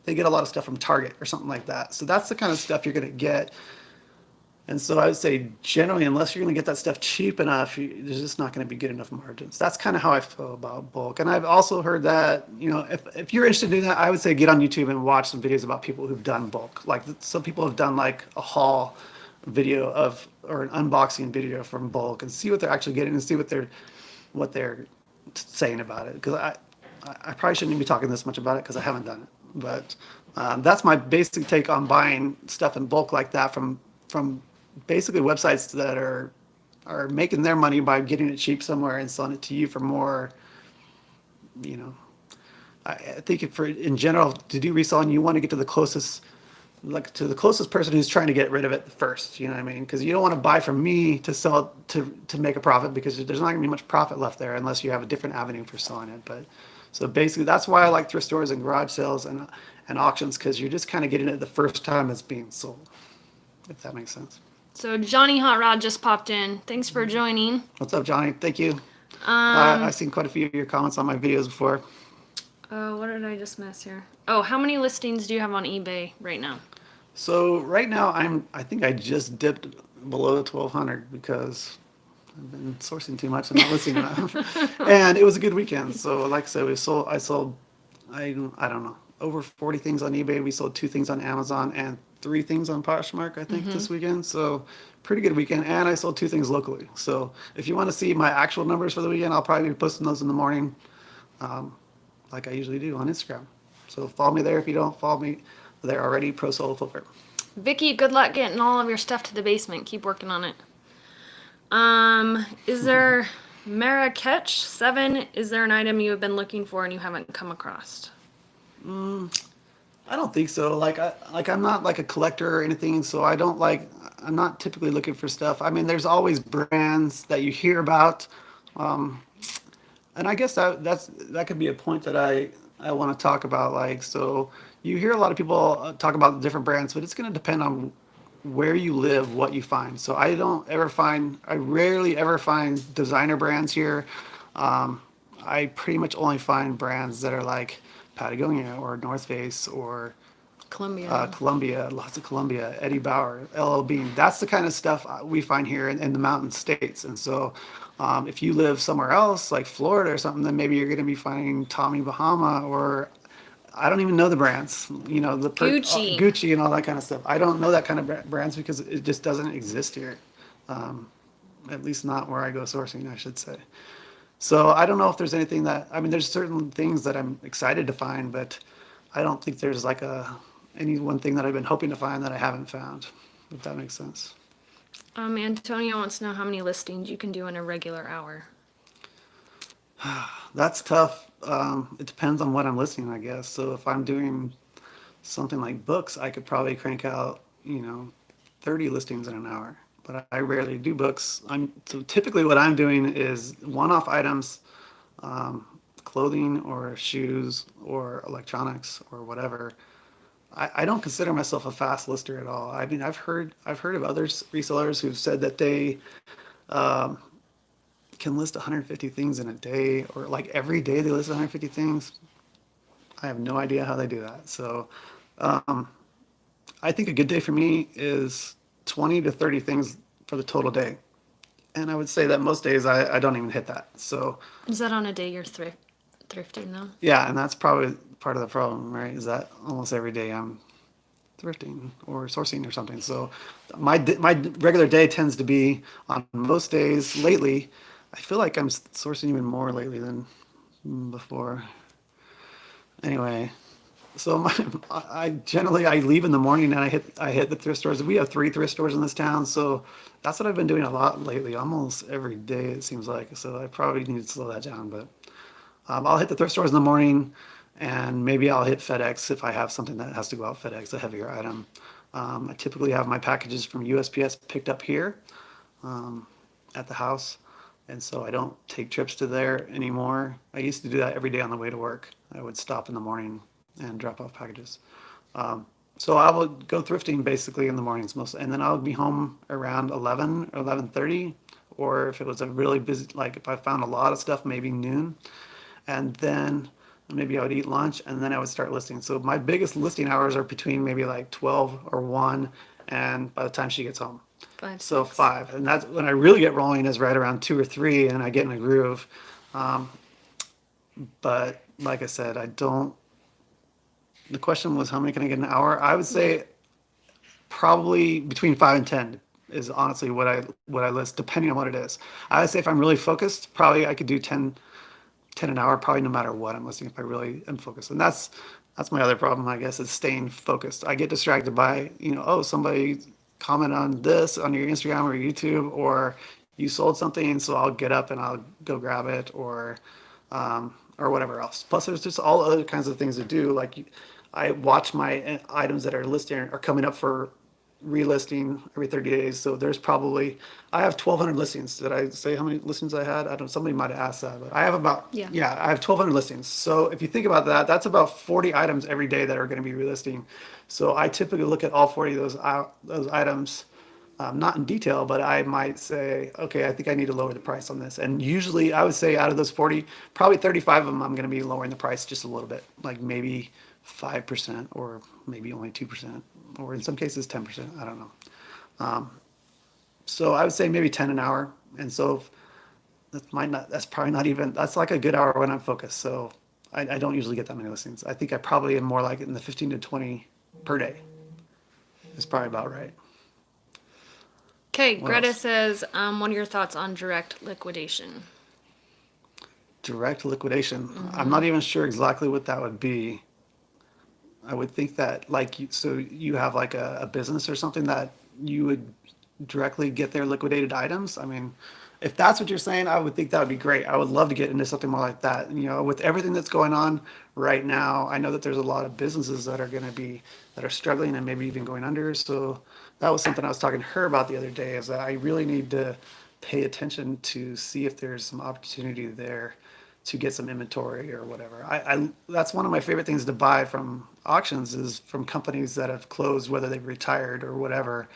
they get a lot of stuff from Target or something like that. So that's the kind of stuff you're going to get. And so I would say generally, unless you're going to get that stuff cheap enough, there's just not going to be good enough margins. That's kind of how I feel about bulk. And I've also heard that, if you're interested in doing that, I would say get on YouTube and watch some videos about people who've done bulk. Like some people have done like a haul video or an unboxing video from bulk and see what they're actually getting and see what they're saying about it. Because I probably shouldn't be talking this much about it because I haven't done it. But that's my basic take on buying stuff in bulk like that from basically websites that are making their money by getting it cheap somewhere and selling it to you for more. You know, I think in general to do reselling, you want to get to the closest person who's trying to get rid of it first. You know what I mean? Because you don't want to buy from me to sell to make a profit because there's not going to be much profit left there unless you have a different avenue for selling it. But so basically, that's why I like thrift stores and garage sales and auctions because you're just kind of getting it the first time it's being sold. If that makes sense. So Johnny Hot Rod just popped in. Thanks for joining. What's up, Johnny? Thank you. I've seen quite a few of your comments on my videos before. What did I just miss here? Oh, how many listings do you have on eBay right now? So right now I think I just dipped below 1,200 because I've been sourcing too much and not listening enough. And it was a good weekend. So like I said, I sold I don't know, over 40 things on eBay. We sold 2 things on Amazon and 3 things on Poshmark, I think, this weekend. So pretty good weekend. And I sold 2 things locally. So if you want to see my actual numbers for the weekend, I'll probably be posting those in the morning, like I usually do on Instagram. So follow me there if you don't follow me there already, Pro Solo Flipper. Vicky, good luck getting all of your stuff to the basement. Keep working on it. Is there Marrakech 7? Is there an item you have been looking for and you haven't come across? I don't think so. I'm not like a collector or anything, so I'm not typically looking for stuff. I mean, there's always brands that you hear about, and I guess that could be a point that I want to talk about. Like, so you hear a lot of people talk about different brands, but it's going to depend on where you live, what you find. So I rarely ever find designer brands here. I pretty much only find brands that are like Patagonia or North Face or Columbia, lots of Columbia, Eddie Bauer, LL Bean. That's the kind of stuff we find here in the mountain states. And so if you live somewhere else, like Florida or something, then maybe you're going to be finding Tommy Bahama or I don't even know the brands, Gucci. Gucci and all that kind of stuff. I don't know that kind of brands because it just doesn't exist here. at least not where I go sourcing, I should say. So I don't know if there's anything that, I mean, there's certain things that I'm excited to find, but I don't think there's like any one thing that I've been hoping to find that I haven't found, if that makes sense. Antonio wants to know how many listings you can do in a regular hour. That's tough. It depends on what I'm listing, I guess. So if I'm doing something like books, I could probably crank out, 30 listings in an hour. But I rarely do books. So typically what I'm doing is one-off items, clothing or shoes or electronics or whatever. I don't consider myself a fast lister at all. I mean, I've heard of other resellers who've said that they can list 150 things in a day, or like every day they list 150 things. I have no idea how they do that. So I think a good day for me is 20 to 30 things for the total day. And I would say that most days I don't even hit that. So Is that on a day you're thrifting though? yeah, and that's probably part of the problem, right? Is that almost every day I'm thrifting or sourcing or something. So my regular day tends to be on most days lately. I feel like I'm sourcing even more lately than before. Anyway, so I generally I leave in the morning and I hit the thrift stores. We have 3 thrift stores in this town, so that's what I've been doing a lot lately. Almost every day it seems like. So I probably need to slow that down, but I'll hit the thrift stores in the morning, and maybe I'll hit FedEx if I have something that has to go out FedEx, a heavier item. I typically have my packages from USPS picked up here at the house, and so I don't take trips to there anymore. I used to do that every day on the way to work. I would stop in the morning and drop off packages. So I will go thrifting basically in the mornings most, and then I'll be home around 11 or 11:30, or if it was a really busy, like if I found a lot of stuff, maybe noon, and then maybe I would eat lunch, and then I would start listing. So my biggest listing hours are between maybe like 12 or 1, and by the time she gets home. Five, So six. 5, and that's when I really get rolling is right around 2 or 3, and I get in a groove. But like I said, I don't. The question was how many can I get in an hour? I would say probably between 5 and 10 is honestly what I list, depending on what it is. I would say if I'm really focused, probably I could do 10 an hour, probably no matter what I'm listening, if I really am focused. And that's my other problem, I guess, is staying focused. I get distracted by, oh, somebody comment on this on your Instagram or YouTube, or you sold something, so I'll get up and I'll go grab it, or whatever else. Plus, there's just all other kinds of things to do. Like I watch my items that are listed are coming up for relisting every 30 days. So there's probably, I have 1,200 listings. Did I say how many listings I had? I don't, somebody might have asked that, but I have about, Yeah. yeah, I have 1,200 listings. So if you think about that, that's about 40 items every day that are going to be relisting. So I typically look at all 40 of those items, not in detail, but I might say, okay, I think I need to lower the price on this. And usually I would say out of those 40, probably 35 of them, I'm going to be lowering the price just a little bit, like maybe 5% or maybe only 2%, or in some cases 10%. I don't know. So I would say maybe 10 an hour. And so that's probably not even, that's like a good hour when I'm focused. So I don't usually get that many listings. I think I probably am more like in the 15 to 20 per day. It's probably about right. Okay, What Greta else? says, what are your thoughts on direct liquidation? Direct liquidation. I'm not even sure exactly what that would be. I would think that like so you have like a business or something that you would directly get their liquidated items. I mean, if that's what you're saying, I would think that would be great. I would love to get into something more like that. With everything that's going on right now, I know that there's a lot of businesses that are struggling and maybe even going under. So that was something I was talking to her about the other day, is that I really need to pay attention to see if there's some opportunity there to get some inventory or whatever. That's one of my favorite things to buy from auctions, is from companies that have closed, whether they've retired or whatever.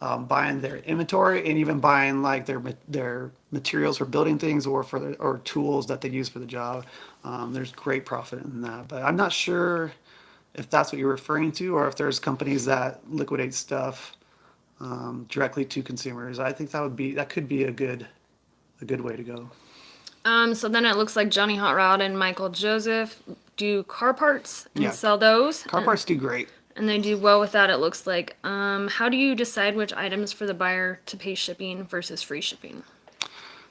Buying their inventory, and even buying like their materials for building things, or tools that they use for the job. There's great profit in that, but I'm not sure if that's what you're referring to, or if there's companies that liquidate stuff directly to consumers. I think that could be a good way to go. So then it looks like Johnny Hot Rod and Michael Joseph do car parts and Yeah, sell those. car parts do great. And they do well with that, it looks like. How do you decide which items for the buyer to pay shipping versus free shipping?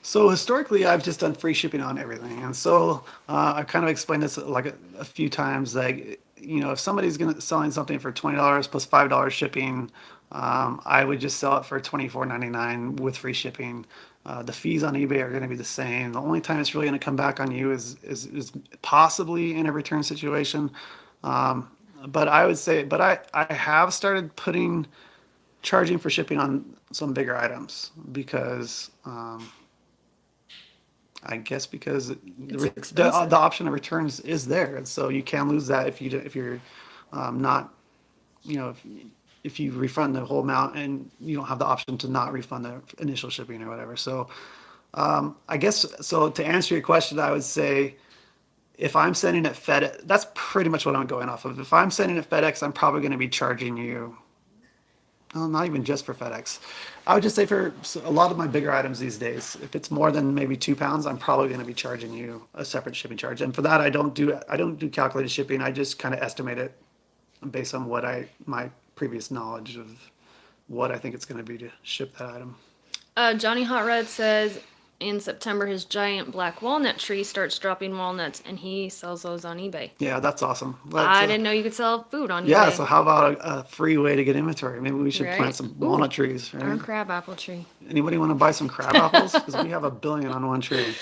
So historically, I've just done free shipping on everything, and so I've kind of explained this like a few times. Like, if somebody's gonna selling something for $20 plus $5 shipping, I would just sell it for $24.99 with free shipping. The fees on eBay are going to be the same. The only time it's really going to come back on you is possibly in a return situation. Um, but I would say, but I have started charging for shipping on some bigger items because. I guess because It's the expensive. option of returns is there, and so you can lose that if you're not, you know if you refund the whole amount and you don't have the option to not refund the initial shipping or whatever. So I guess, so to answer your question, I would say if I'm sending it FedEx, that's pretty much what I'm going off of. If I'm sending it FedEx, I'm probably going to be charging you. No, not even just for FedEx. I would just say for a lot of my bigger items these days, if it's more than maybe 2 pounds, I'm probably going to be charging you a separate shipping charge. And for that, I don't do calculated shipping. I just kind of estimate it based on my previous knowledge of what I think it's going to be to ship that item. Johnny Hot Red says in September his giant black walnut tree starts dropping walnuts and he sells those on eBay. Yeah, that's awesome. I didn't know you could sell food on Yeah, eBay. so how about a free way to get inventory? Maybe we should Right? plant some Ooh, walnut trees, or a right? crab apple tree. Anybody want to buy some crab apples? Because we have a billion on one tree.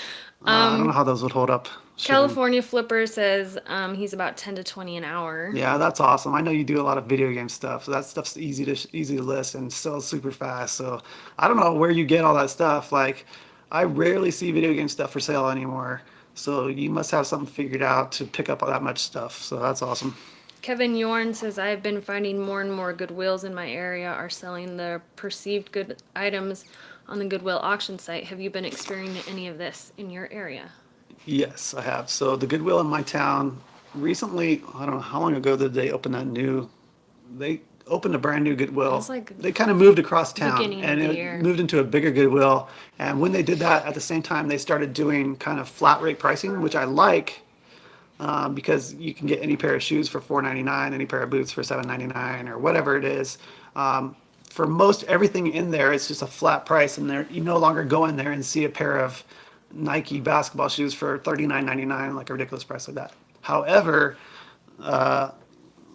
I don't know how those would hold up shipping. California Flipper says he's about 10 to 20 an hour. Yeah, that's awesome. I know you do a lot of video game stuff, so that stuff's easy to list and sells super fast. So I don't know where you get all that stuff. Like, I rarely see video game stuff for sale anymore. So you must have something figured out to pick up all that much stuff. So that's awesome. Kevin Yorn says, I have been finding more and more Goodwills in my area are selling the perceived good items on the Goodwill auction site. Have you been experiencing any of this in your area? Yes, I have. So the Goodwill in my town recently, I don't know how long ago did they open they opened a brand new Goodwill. It was like They kind of moved across town beginning of and the it year. moved into a bigger Goodwill. And when they did that, at the same time, they started doing kind of flat rate pricing, which I like because you can get any pair of shoes for $4.99, any pair of boots for $7.99, or whatever it is. For most everything in there, it's just a flat price, and you no longer go in there and see a pair of Nike basketball shoes for $39.99, like a ridiculous price like that. However,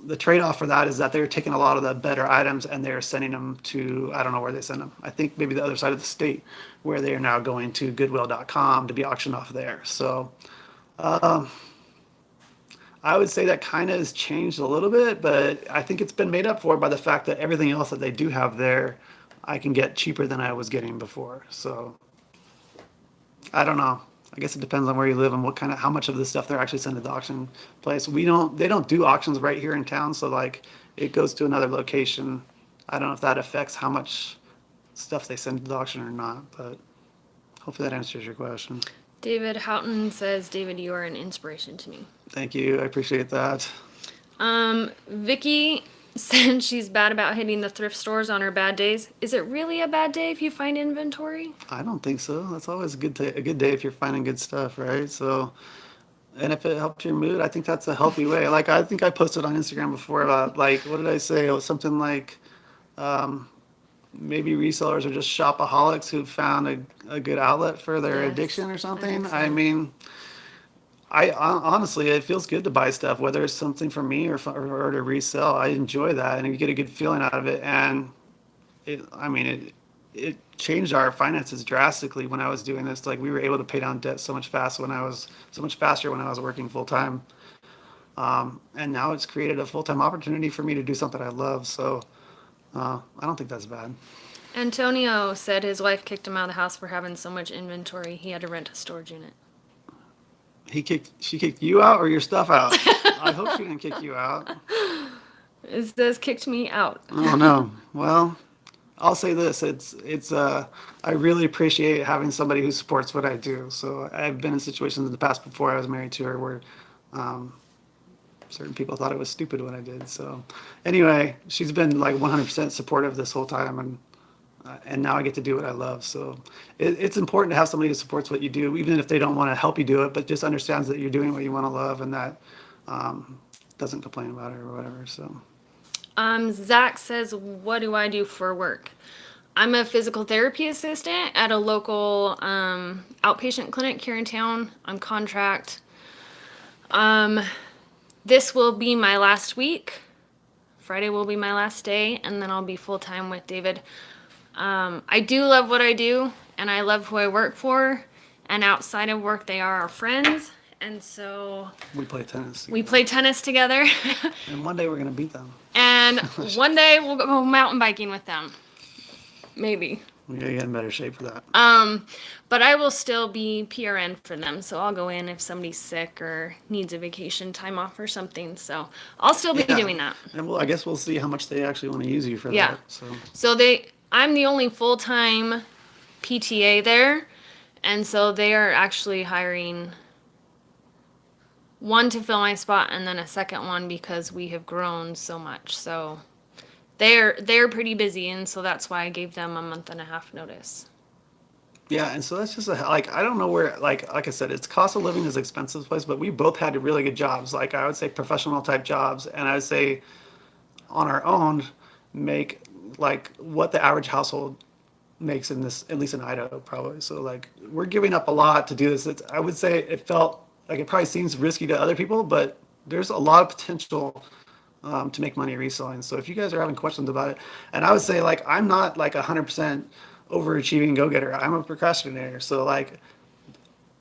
the trade-off for that is that they're taking a lot of the better items and they're sending them to, I don't know where they send them. I think maybe the other side of the state, where they are now going to goodwill.com to be auctioned off there. So I would say that kind of has changed a little bit, but I think it's been made up for by the fact that everything else that they do have there, I can get cheaper than I was getting before. So I don't know. I guess it depends on where you live and how much of this stuff they're actually sending to the auction place. They don't do auctions right here in town, so like it goes to another location. I don't know if that affects how much stuff they send to the auction or not, but hopefully that answers your question. David Houghton says, David, you are an inspiration to me. Thank you. I appreciate that. Vicky said she's bad about hitting the thrift stores on her bad days. Is it really a bad day if you find inventory? I don't think so. That's always a good day if you're finding good stuff, right? So, and if it helps your mood, I think that's a healthy way. Like, I think I posted on Instagram before about, like, what did I say? It was something like maybe resellers are just shopaholics who found a good outlet for their Yes, addiction or I something. think so. I mean, honestly, it feels good to buy stuff, whether it's something for me or to resell. I enjoy that, and you get a good feeling out of it. And it changed our finances drastically when I was doing this. Like, we were able to pay down debt so much faster when I was working full time. And now it's created a full time opportunity for me to do something I love. So I don't think that's bad. Antonio said his wife kicked him out of the house for having so much inventory he had to rent a storage unit. She kicked you out or your stuff out? I hope she didn't kick you out. It says kicked me out. Oh no. Well, I'll say this: I really appreciate having somebody who supports what I do. So I've been in situations in the past before I was married to her where certain people thought it was stupid what I did. So anyway, she's been like 100% supportive this whole time, and now I get to do what I love. So it's important to have somebody who supports what you do, even if they don't want to help you do it, but just understands that you're doing what you want to love and that doesn't complain about it or whatever. So Zach says, what do I do for work? I'm a physical therapy assistant at a local outpatient clinic here in town on contract. This will be my last week. Friday will be my last day, and then I'll be full time with David. I do love what I do, and I love who I work for. And outside of work, they are our friends. And so We play tennis. we play tennis together. And one day we're gonna beat them. And one day we'll go mountain biking with them. Maybe. We gotta get in better shape for that. But I will still be PRN for them, so I'll go in if somebody's sick or needs a vacation time off or something. So I'll still be doing that. And I guess we'll see how much they actually want to use you for Yeah. that. So I'm the only full-time PTA there, and so they are actually hiring one to fill my spot and then a second one because we have grown so much. So they're pretty busy, and so that's why I gave them a month and a half notice. yeah, and so that's just like I don't know where like I said, it's cost of living is expensive place, but we both had really good jobs. Like I would say professional type jobs, and I would say on our own make like what the average household makes in this, at least in Idaho, probably. So like we're giving up a lot to do this. I would say it felt like it probably seems risky to other people, but there's a lot of potential to make money reselling. So if you guys are having questions about it, and I would say like I'm not like 100% overachieving go-getter. I'm a procrastinator. So like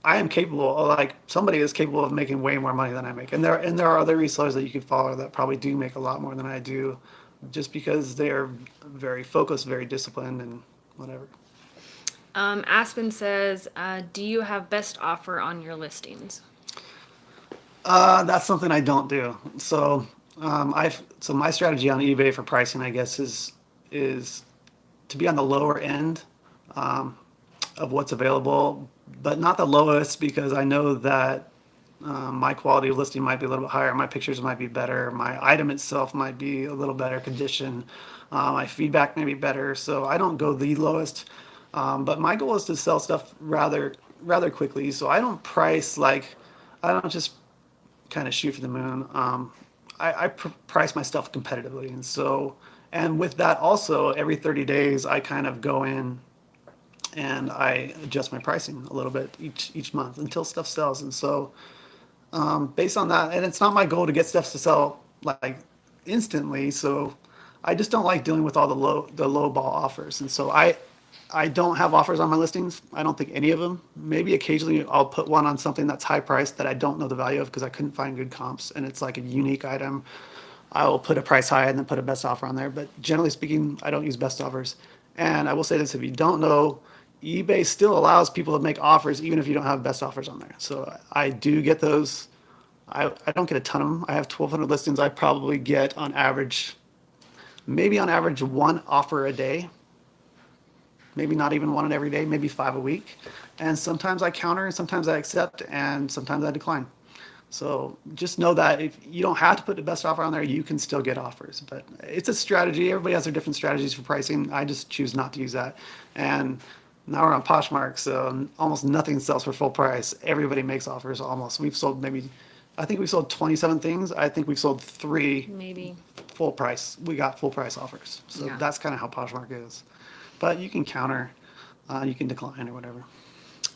I am capable of like somebody is capable of making way more money than I make. And there are other resellers that you can follow that probably do make a lot more than I do just because they are very focused, very disciplined and whatever. Aspen says, do you have best offer on your listings? That's something I don't do. So so my strategy on eBay for pricing, I guess, is to be on the lower end of what's available, but not the lowest because I know that my quality of listing might be a little bit higher. My pictures might be better. My item itself might be a little better condition. My feedback may be better. So I don't go the lowest. But my goal is to sell stuff rather quickly. So I don't price like I don't just kind of shoot for the moon. I price my stuff competitively, and with that also every 30 days I kind of go in and I adjust my pricing a little bit each month until stuff sells. And so based on that, and it's not my goal to get stuff to sell like instantly. So I just don't like dealing with all the low ball offers. And so I don't have offers on my listings. I don't think any of them. Maybe occasionally I'll put one on something that's high priced that I don't know the value of because I couldn't find good comps and it's like a unique item. I will put a price high and then put a best offer on there. But generally speaking, I don't use best offers. And I will say this, if you don't know, eBay still allows people to make offers even if you don't have best offers on there. So I do get those. I don't get a ton of them. I have 1,200 listings. I probably get on average, maybe on average one offer a day. Maybe not even one every day, maybe 5 a week. And sometimes I counter, and sometimes I accept, and sometimes I decline. So just know that if you don't have to put the best offer on there, you can still get offers. But it's a strategy. Everybody has their different strategies for pricing. I just choose not to use that. And now we're on Poshmark, so almost nothing sells for full price. Everybody makes offers almost. We've sold I think we've sold 27 things. I think we've sold 3 Maybe. full price. We got full price offers. So Yeah. that's kind of how Poshmark is. But you can counter, you can decline or whatever.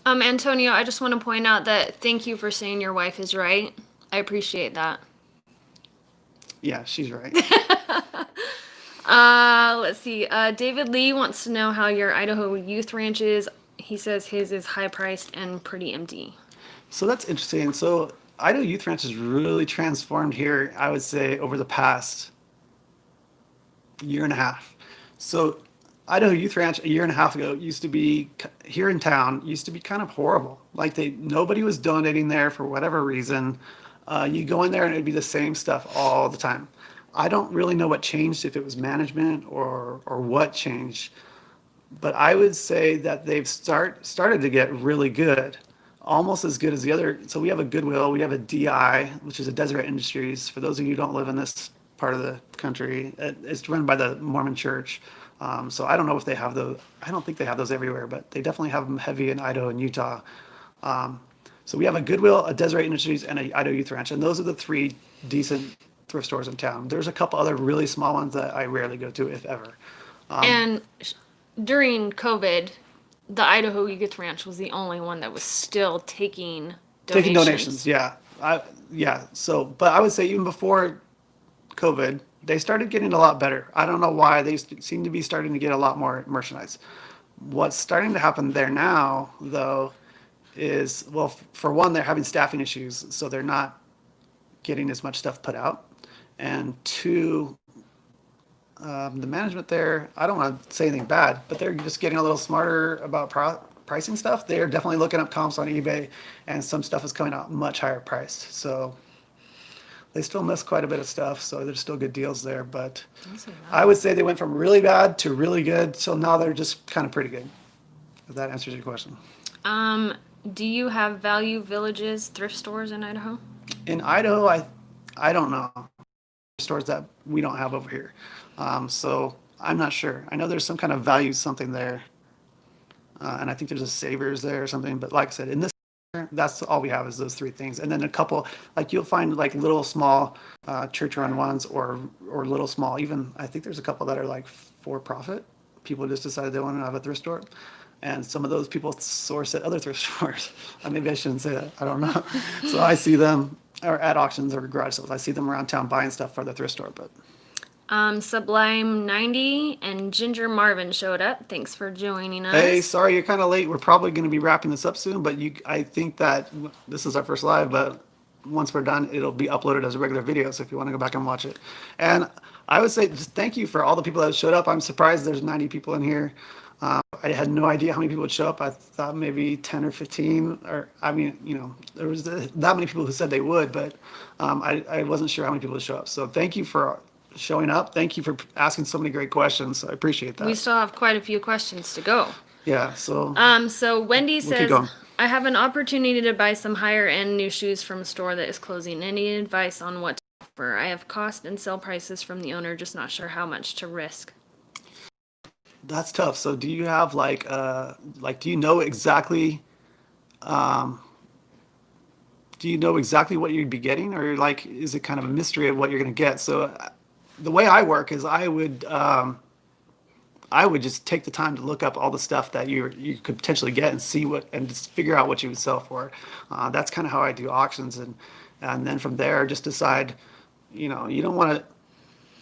Antonio, I just want to point out that thank you for saying your wife is right. I appreciate that. Yeah, she's right. Let's see. David Lee wants to know how your Idaho youth ranch is. He says his is high priced and pretty empty. So that's interesting. So Idaho Youth Ranch has really transformed here, I would say, over the past year and a half. So Idaho Youth Ranch a year and a half ago used to be here in town, used to be kind of horrible. Like nobody was donating there for whatever reason. You go in there and it'd be the same stuff all the time. I don't really know what changed, if it was management or what changed, but I would say that they've started to get really good, almost as good as the other. So we have a Goodwill, we have a DI, which is a Deseret Industries. For those of you who don't live in this part of the country, it's run by the Mormon Church. So I don't know if they have those. I don't think they have those everywhere, but they definitely have them heavy in Idaho and Utah. So we have a Goodwill, a Deseret Industries, and a Idaho Youth Ranch, and those are the three thrift stores in town. There's a couple other really small ones that I rarely go to, if ever. And during COVID, the Idaho Eagles Ranch was the only one that was still taking Taking donations. donations, yeah. Yeah. So, but I would say even before COVID, they started getting a lot better. I don't know why they seem to be starting to get a lot more merchandise. What's starting to happen there now, though, is well, for one, they're having staffing issues, so they're not getting as much stuff put out, and two, the management there, I don't want to say anything bad, but they're just getting a little smarter about pricing stuff. They're definitely looking up comps on eBay, and some stuff is coming out much higher priced. So they still miss quite a bit of stuff, so there's still good deals there. But I would say they went from really bad to really good, so now they're just kind of pretty good. If that answers your question. Do you have Value Villages thrift stores in Idaho? In Idaho, I don't know stores that we don't have over here, so I'm not sure. I know there's some kind of value something there, and I think there's a Savers there or something. But like I said, in this that's all we have is those three things, and then a couple like you'll find like little small church-run ones or little small. Even I think there's a couple that are like for profit. People just decided they want to have a thrift store. And some of those people source at other thrift stores. Maybe I shouldn't say that. I don't know. So I see them or at auctions or garage sales. I see them around town buying stuff for the thrift store. But Sublime 90 and Ginger Marvin showed up. Thanks for joining us. hey, sorry you're kind of late. We're probably going to be wrapping this up soon. But I think that this is our first live. But once we're done, it'll be uploaded as a regular video. So if you want to go back and watch it, and I would say just thank you for all the people that showed up. I'm surprised there's 90 people in here. I had no idea how many people would show up. I thought maybe 10 or 15, or I mean, there was that many people who said they would, but I wasn't sure how many people would show up. So thank you for showing up. Thank you for asking so many great questions. I appreciate that. We still have quite a few questions to go. Yeah. So. So Wendy says, going. I have an opportunity to buy some higher end new shoes from a store that is closing. Any advice on what to offer? I have cost and sell prices from the owner, just not sure how much to risk. That's tough. So do you have do you know exactly what you'd be getting, or is it kind of a mystery of what you're going to get? So the way I work is I would just take the time to look up all the stuff that you could potentially get and see and just figure out what you would sell for. That's kind of how I do auctions, and then from there just decide, you don't want to.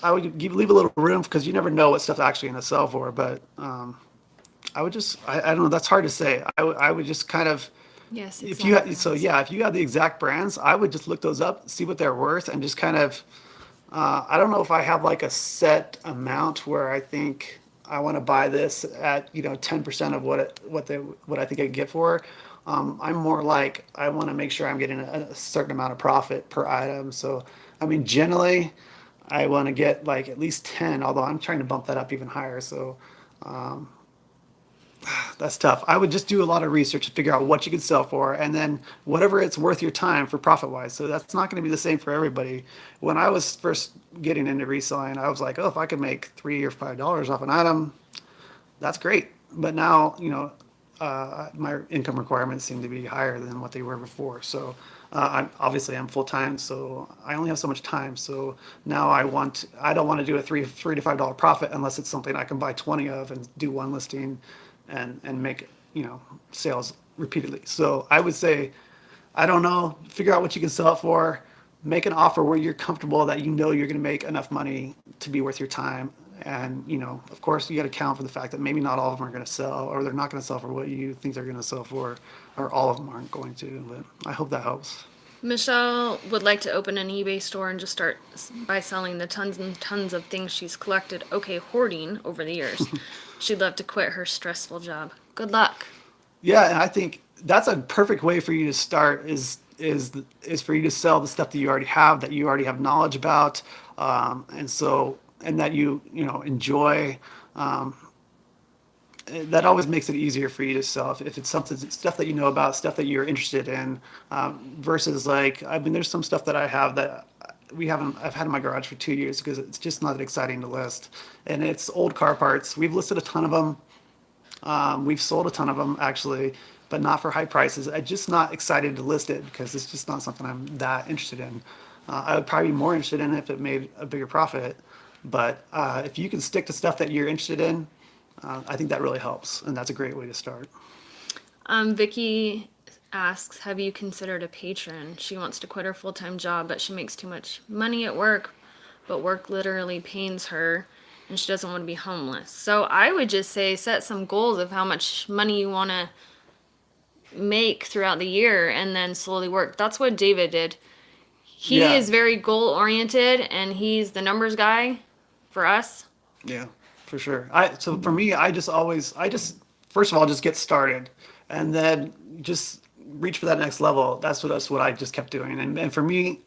I would leave a little room because you never know what stuff's actually going to sell for. But I would just, I don't know, that's hard to say. I would just kind of, Yes. if you have the exact brands, I would just look those up, see what they're worth, and just kind of, I don't know if I have like a set amount where I think I want to buy this at 10% of what I think I can get for. I'm more like I want to make sure I'm getting a certain amount of profit per item. So I mean, generally, I want to get like at least 10, although I'm trying to bump that up even higher. So that's tough. I would just do a lot of research to figure out what you could sell for, and then whatever it's worth your time for profit wise. So that's not going to be the same for everybody. When I was first getting into reselling, I was like, oh, if I could make $3 or $5 off an item, that's great. But now, my income requirements seem to be higher than what they were before. So I'm full time, so I only have so much time. So now I don't want to do a $3 to $5 profit unless it's something I can buy 20 of and do one listing and make sales repeatedly. So I would say, I don't know, figure out what you can sell it for, make an offer where you're comfortable that you're going to make enough money to be worth your time. And, of course, you got to account for the fact that maybe not all of them are going to sell, or they're not going to sell for what you think they're going to sell for, or all of them aren't going to. But I hope that helps. Michelle would like to open an eBay store and just start by selling the tons and tons of things she's collected, hoarding over the years. She'd love to quit her stressful job. Good luck. Yeah, and I think that's a perfect way for you to start is for you to sell the stuff that you already have, that you already have knowledge about, and that you enjoy. That always makes it easier for you to sell if it's stuff that you know about, stuff that you're interested in, versus there's some stuff that I have that I've had in my garage for 2 years because it's just not exciting to list, and it's old car parts. We've listed a ton of them. We've sold a ton of them actually, but not for high prices. I'm just not excited to list it because it's just not something I'm that interested in. I would probably be more interested in it if it made a bigger profit. But if you can stick to stuff that you're interested in, I think that really helps, and that's a great way to start. Vicky asks, have you considered a patron? She wants to quit her full-time job, but she makes too much money at work, but work literally pains her, and she doesn't want to be homeless. So I would just say set some goals of how much money you want to make throughout the year and then slowly work. That's what David did. He Yeah. is very goal oriented and he's the numbers guy for us. Yeah, for sure. So for me, I just first of all just get started, and then just reach for that next level. That's what I just kept doing. And for me,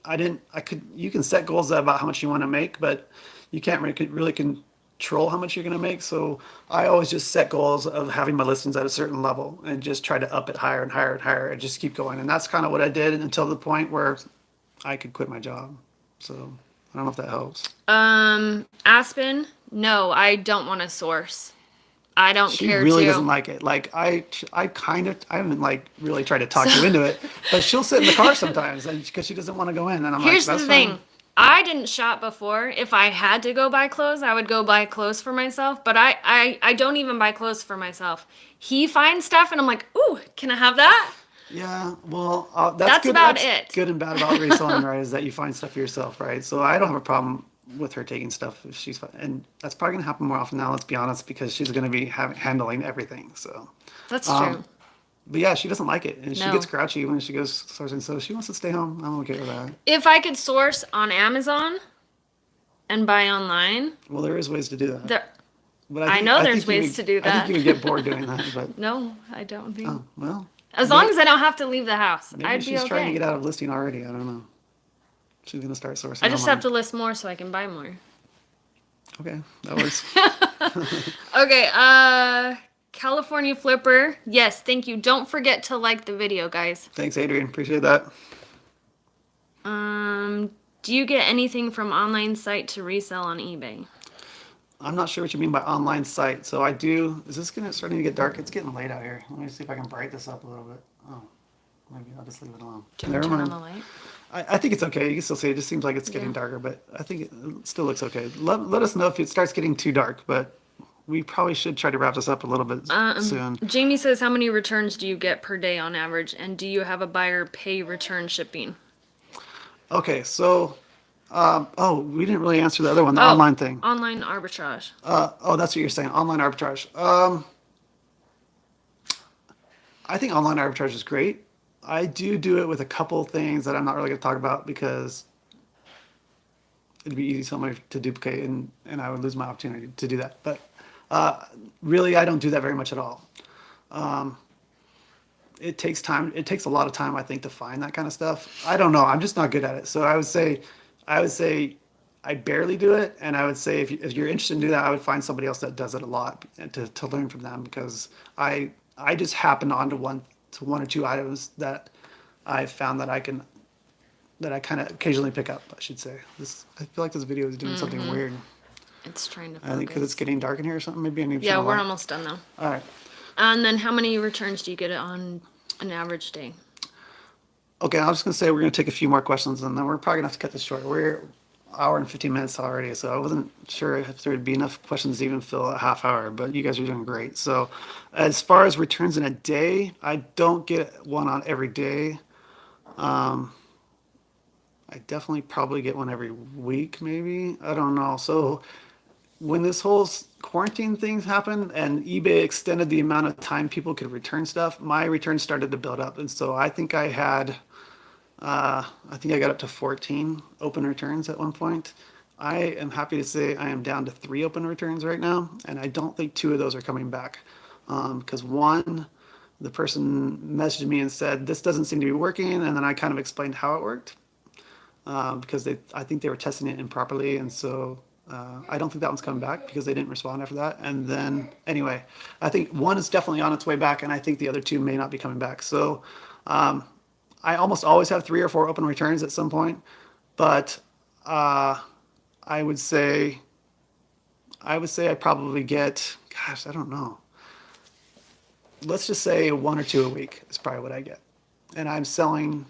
you can set goals about how much you want to make, but you can't really control how much you're going to make. So I always just set goals of having my listings at a certain level and just try to up it higher and higher and higher and just keep going. And that's kind of what I did until the point where I could quit my job. So I don't know if that helps. Aspen, no, I don't want to source. I don't She care really to. doesn't like it. Like I haven't like really tried to talk you into it, but she'll sit in the car sometimes, and because she doesn't want to go in, and I'm like, Here's that's the fine. thing. I didn't shop before. If I had to go buy clothes, I would go buy clothes for myself. But I don't even buy clothes for myself. He finds stuff and I'm like, ooh, can I have that? Yeah, well, That's good. about That's it. good and bad about reselling, right? Is that you find stuff for yourself, right? So I don't have a problem with her taking stuff if she's fine, and that's probably gonna happen more often now. Let's be honest, because she's gonna be handling everything. So, That's um, true. but yeah, she doesn't like it, and she No. gets grouchy when she goes sourcing. So she wants to stay home. I'm okay with that. If I could source on Amazon and buy online, Well, there is ways to do that. there But I know there's think you ways to do I think that. you would get bored doing that. But No, I don't think. oh well, As long as I don't have to leave the house, maybe I'd be she's trying to okay. get out of listing already. I don't know. She's gonna start sourcing I just online. have to list more so I can buy more. Okay, that works. Okay, California Flipper. Yes, thank you. Don't forget to like the video, guys. Thanks, Adrian. Appreciate that. Do you get anything from online site to resell on eBay? I'm not sure what you mean by online site. So I do. Is this starting to get dark? It's getting late out here. Let me see if I can brighten this up a little bit. Oh, maybe I'll just leave it alone. Do you want to turn on the light? I think it's okay. You can still see it. Just seems like it's getting Yeah. darker, but I think it still looks okay. Let us know if it starts getting too dark, but we probably should try to wrap this up a little bit soon. Jamie says, how many returns do you get per day on average? And do you have a buyer pay return shipping? Okay, so, we didn't really answer the other one, the online thing. Online arbitrage. That's what you're saying, online arbitrage. I think online arbitrage is great. I do it with a couple things that I'm not really going to talk about because it'd be easy somebody to duplicate and I would lose my opportunity to do that. But really, I don't do that very much at all. It takes time. It takes a lot of time, I think, to find that kind of stuff. I don't know. I'm just not good at it. So I would say I barely do it. And I would say if you're interested in doing that, I would find somebody else that does it a lot and to learn from them because I just happen onto one or two items that I found that I kind of occasionally pick up, I should say. I feel like this video is doing something weird. It's trying to I think because focus. it's getting dark in here or something. Maybe I need to Yeah, turn the we're light. almost done though. All right. And then how many returns do you get on an average day? Okay, I was just gonna say we're gonna take a few more questions and then we're probably gonna have to cut this short. We're hour and 15 minutes already, so I wasn't sure if there would be enough questions to even fill a half hour, but you guys are doing great. So as far as returns in a day, I don't get one on every day. I definitely probably get one every week, maybe. I don't know. So when this whole quarantine thing happened and eBay extended the amount of time people could return stuff, my returns started to build up. And so I think I got up to 14 open returns at one point. I am happy to say I am down to 3 open returns right now. And I don't think 2 of those are coming back. Because one, the person messaged me and said, this doesn't seem to be working. And then I kind of explained how it worked. Because I think they were testing it improperly. And so I don't think that one's coming back because they didn't respond after that. And then, anyway, I think one is definitely on its way back, and I think the other 2 may not be coming back. So I almost always have 3 or 4 open returns at some point, but I would say I probably get, gosh, I don't know. Let's just say 1 or 2 a week is probably what I get, and I'm selling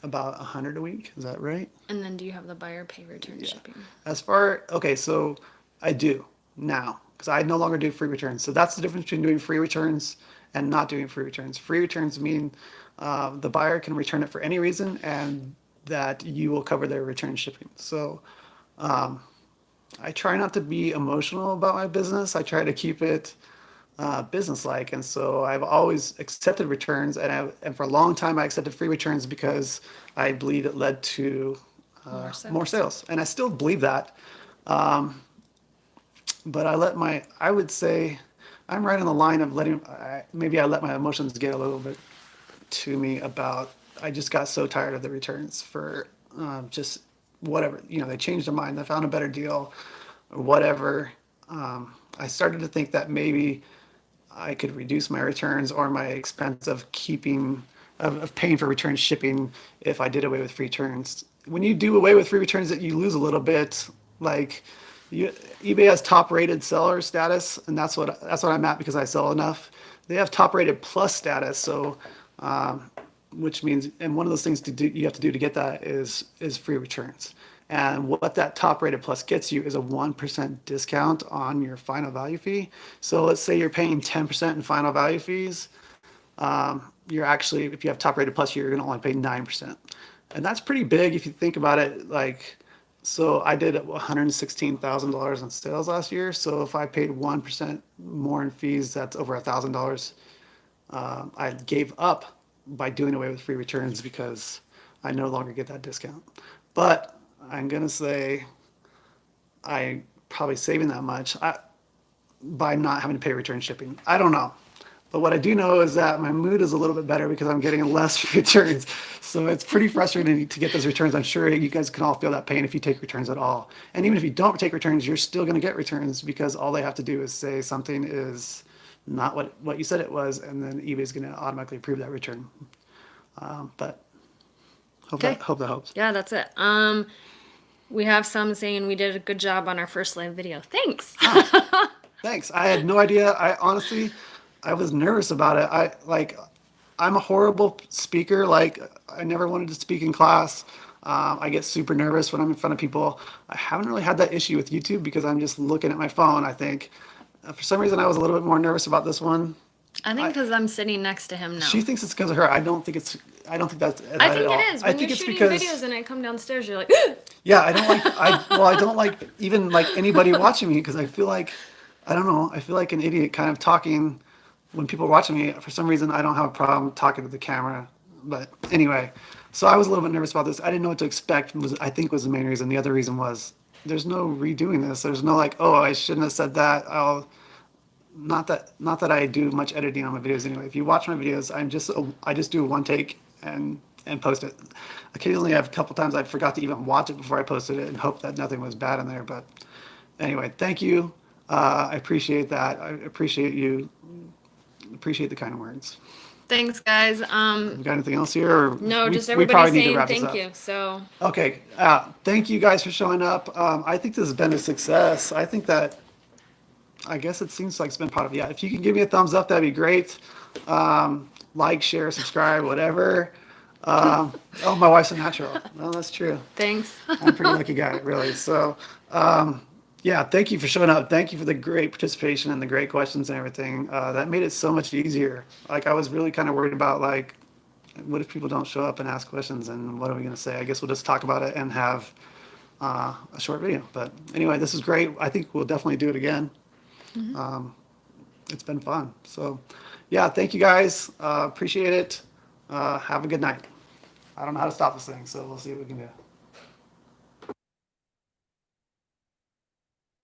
about 100 a week. Is that right? And then do you have the buyer pay return shipping? Okay, so I do now because I no longer do free returns. So that's the difference between doing free returns and not doing free returns. Free returns mean the buyer can return it for any reason and that you will cover their return shipping. So I try not to be emotional about my business. I try to keep it business-like, and so I've always accepted returns, and for a long time I accepted free returns because I believe it led to more sales, and I still believe that. But I would say, I'm right on the line of maybe I let my emotions get a little bit to me about. I just got so tired of the returns for just whatever, they changed their mind, they found a better deal, or whatever. I started to think that maybe I could reduce my returns or my expense of paying for return shipping if I did away with free returns. When you do away with free returns, that you lose a little bit. Like eBay has top rated seller status, and that's what I'm at because I sell enough. They have top rated plus status, so which means, and one of those things you have to do to get that is free returns. And what that top rated plus gets you is a 1% discount on your final value fee. So let's say you're paying 10% in final value fees. You're actually, if you have top rated plus, you're going to only pay 9%. And that's pretty big if you think about it. So I did $116,000 in sales last year. So if I paid 1% more in fees, that's over $1,000 I gave up by doing away with free returns because I no longer get that discount. But I'm going to say I probably saving that much by not having to pay return shipping. I don't know. But what I do know is that my mood is a little bit better because I'm getting less returns. So it's pretty frustrating to get those returns. I'm sure you guys can all feel that pain if you take returns at all. And even if you don't take returns, you're still going to get returns because all they have to do is say something is not what you said it was, and then eBay's going to automatically approve that return. But hope Okay. that helps. Yeah, that's it. We have some saying we did a good job on our first live video. Thanks. Thanks. I had no idea. I was nervous about it. I'm a horrible speaker. I never wanted to speak in class. I get super nervous when I'm in front of people. I haven't really had that issue with YouTube because I'm just looking at my phone, I think. For some reason, I was a little bit more nervous about this one. I think because I'm sitting next to him now. She thinks it's because of her. I don't think that's I think at all. it is. When you're shooting videos and I come downstairs, you're like, yeah, I don't like even like anybody watching me because I feel like, I don't know, I feel like an idiot kind of talking when people are watching me. For some reason, I don't have a problem talking to the camera. But anyway, so I was a little bit nervous about this. I didn't know what to expect, I think was the main reason. The other reason was there's no redoing this. There's no oh, I shouldn't have said that. Not that I do much editing on my videos anyway. If you watch my videos, I just do one take and post it. Occasionally, I have a couple times I forgot to even watch it before I posted it and hope that nothing was bad in there. But anyway, thank you. I appreciate that. I appreciate you. Appreciate the kind words. thanks, guys. You got anything else here? Or No, just we everybody probably need to saying wrap this thank up. you. So Okay. Thank you guys for showing up. I think this has been a success. I guess it seems like it's been part of. Yeah, if you can give me a thumbs up, that'd be great. Like, share, subscribe, whatever. Oh, my wife's a natural. Well, that's true. thanks. I'm a pretty lucky guy, really. So, yeah, thank you for showing up. Thank you for the great participation and the great questions and everything. That made it so much easier. I was really kind of worried about what if people don't show up and ask questions, and what are we going to say? I guess we'll just talk about it and have a short video. But anyway, this is great. I think we'll definitely do it again. It's been fun. So, yeah, thank you guys. Appreciate it. Have a good night. I don't know how to stop this thing, so we'll see what we can do.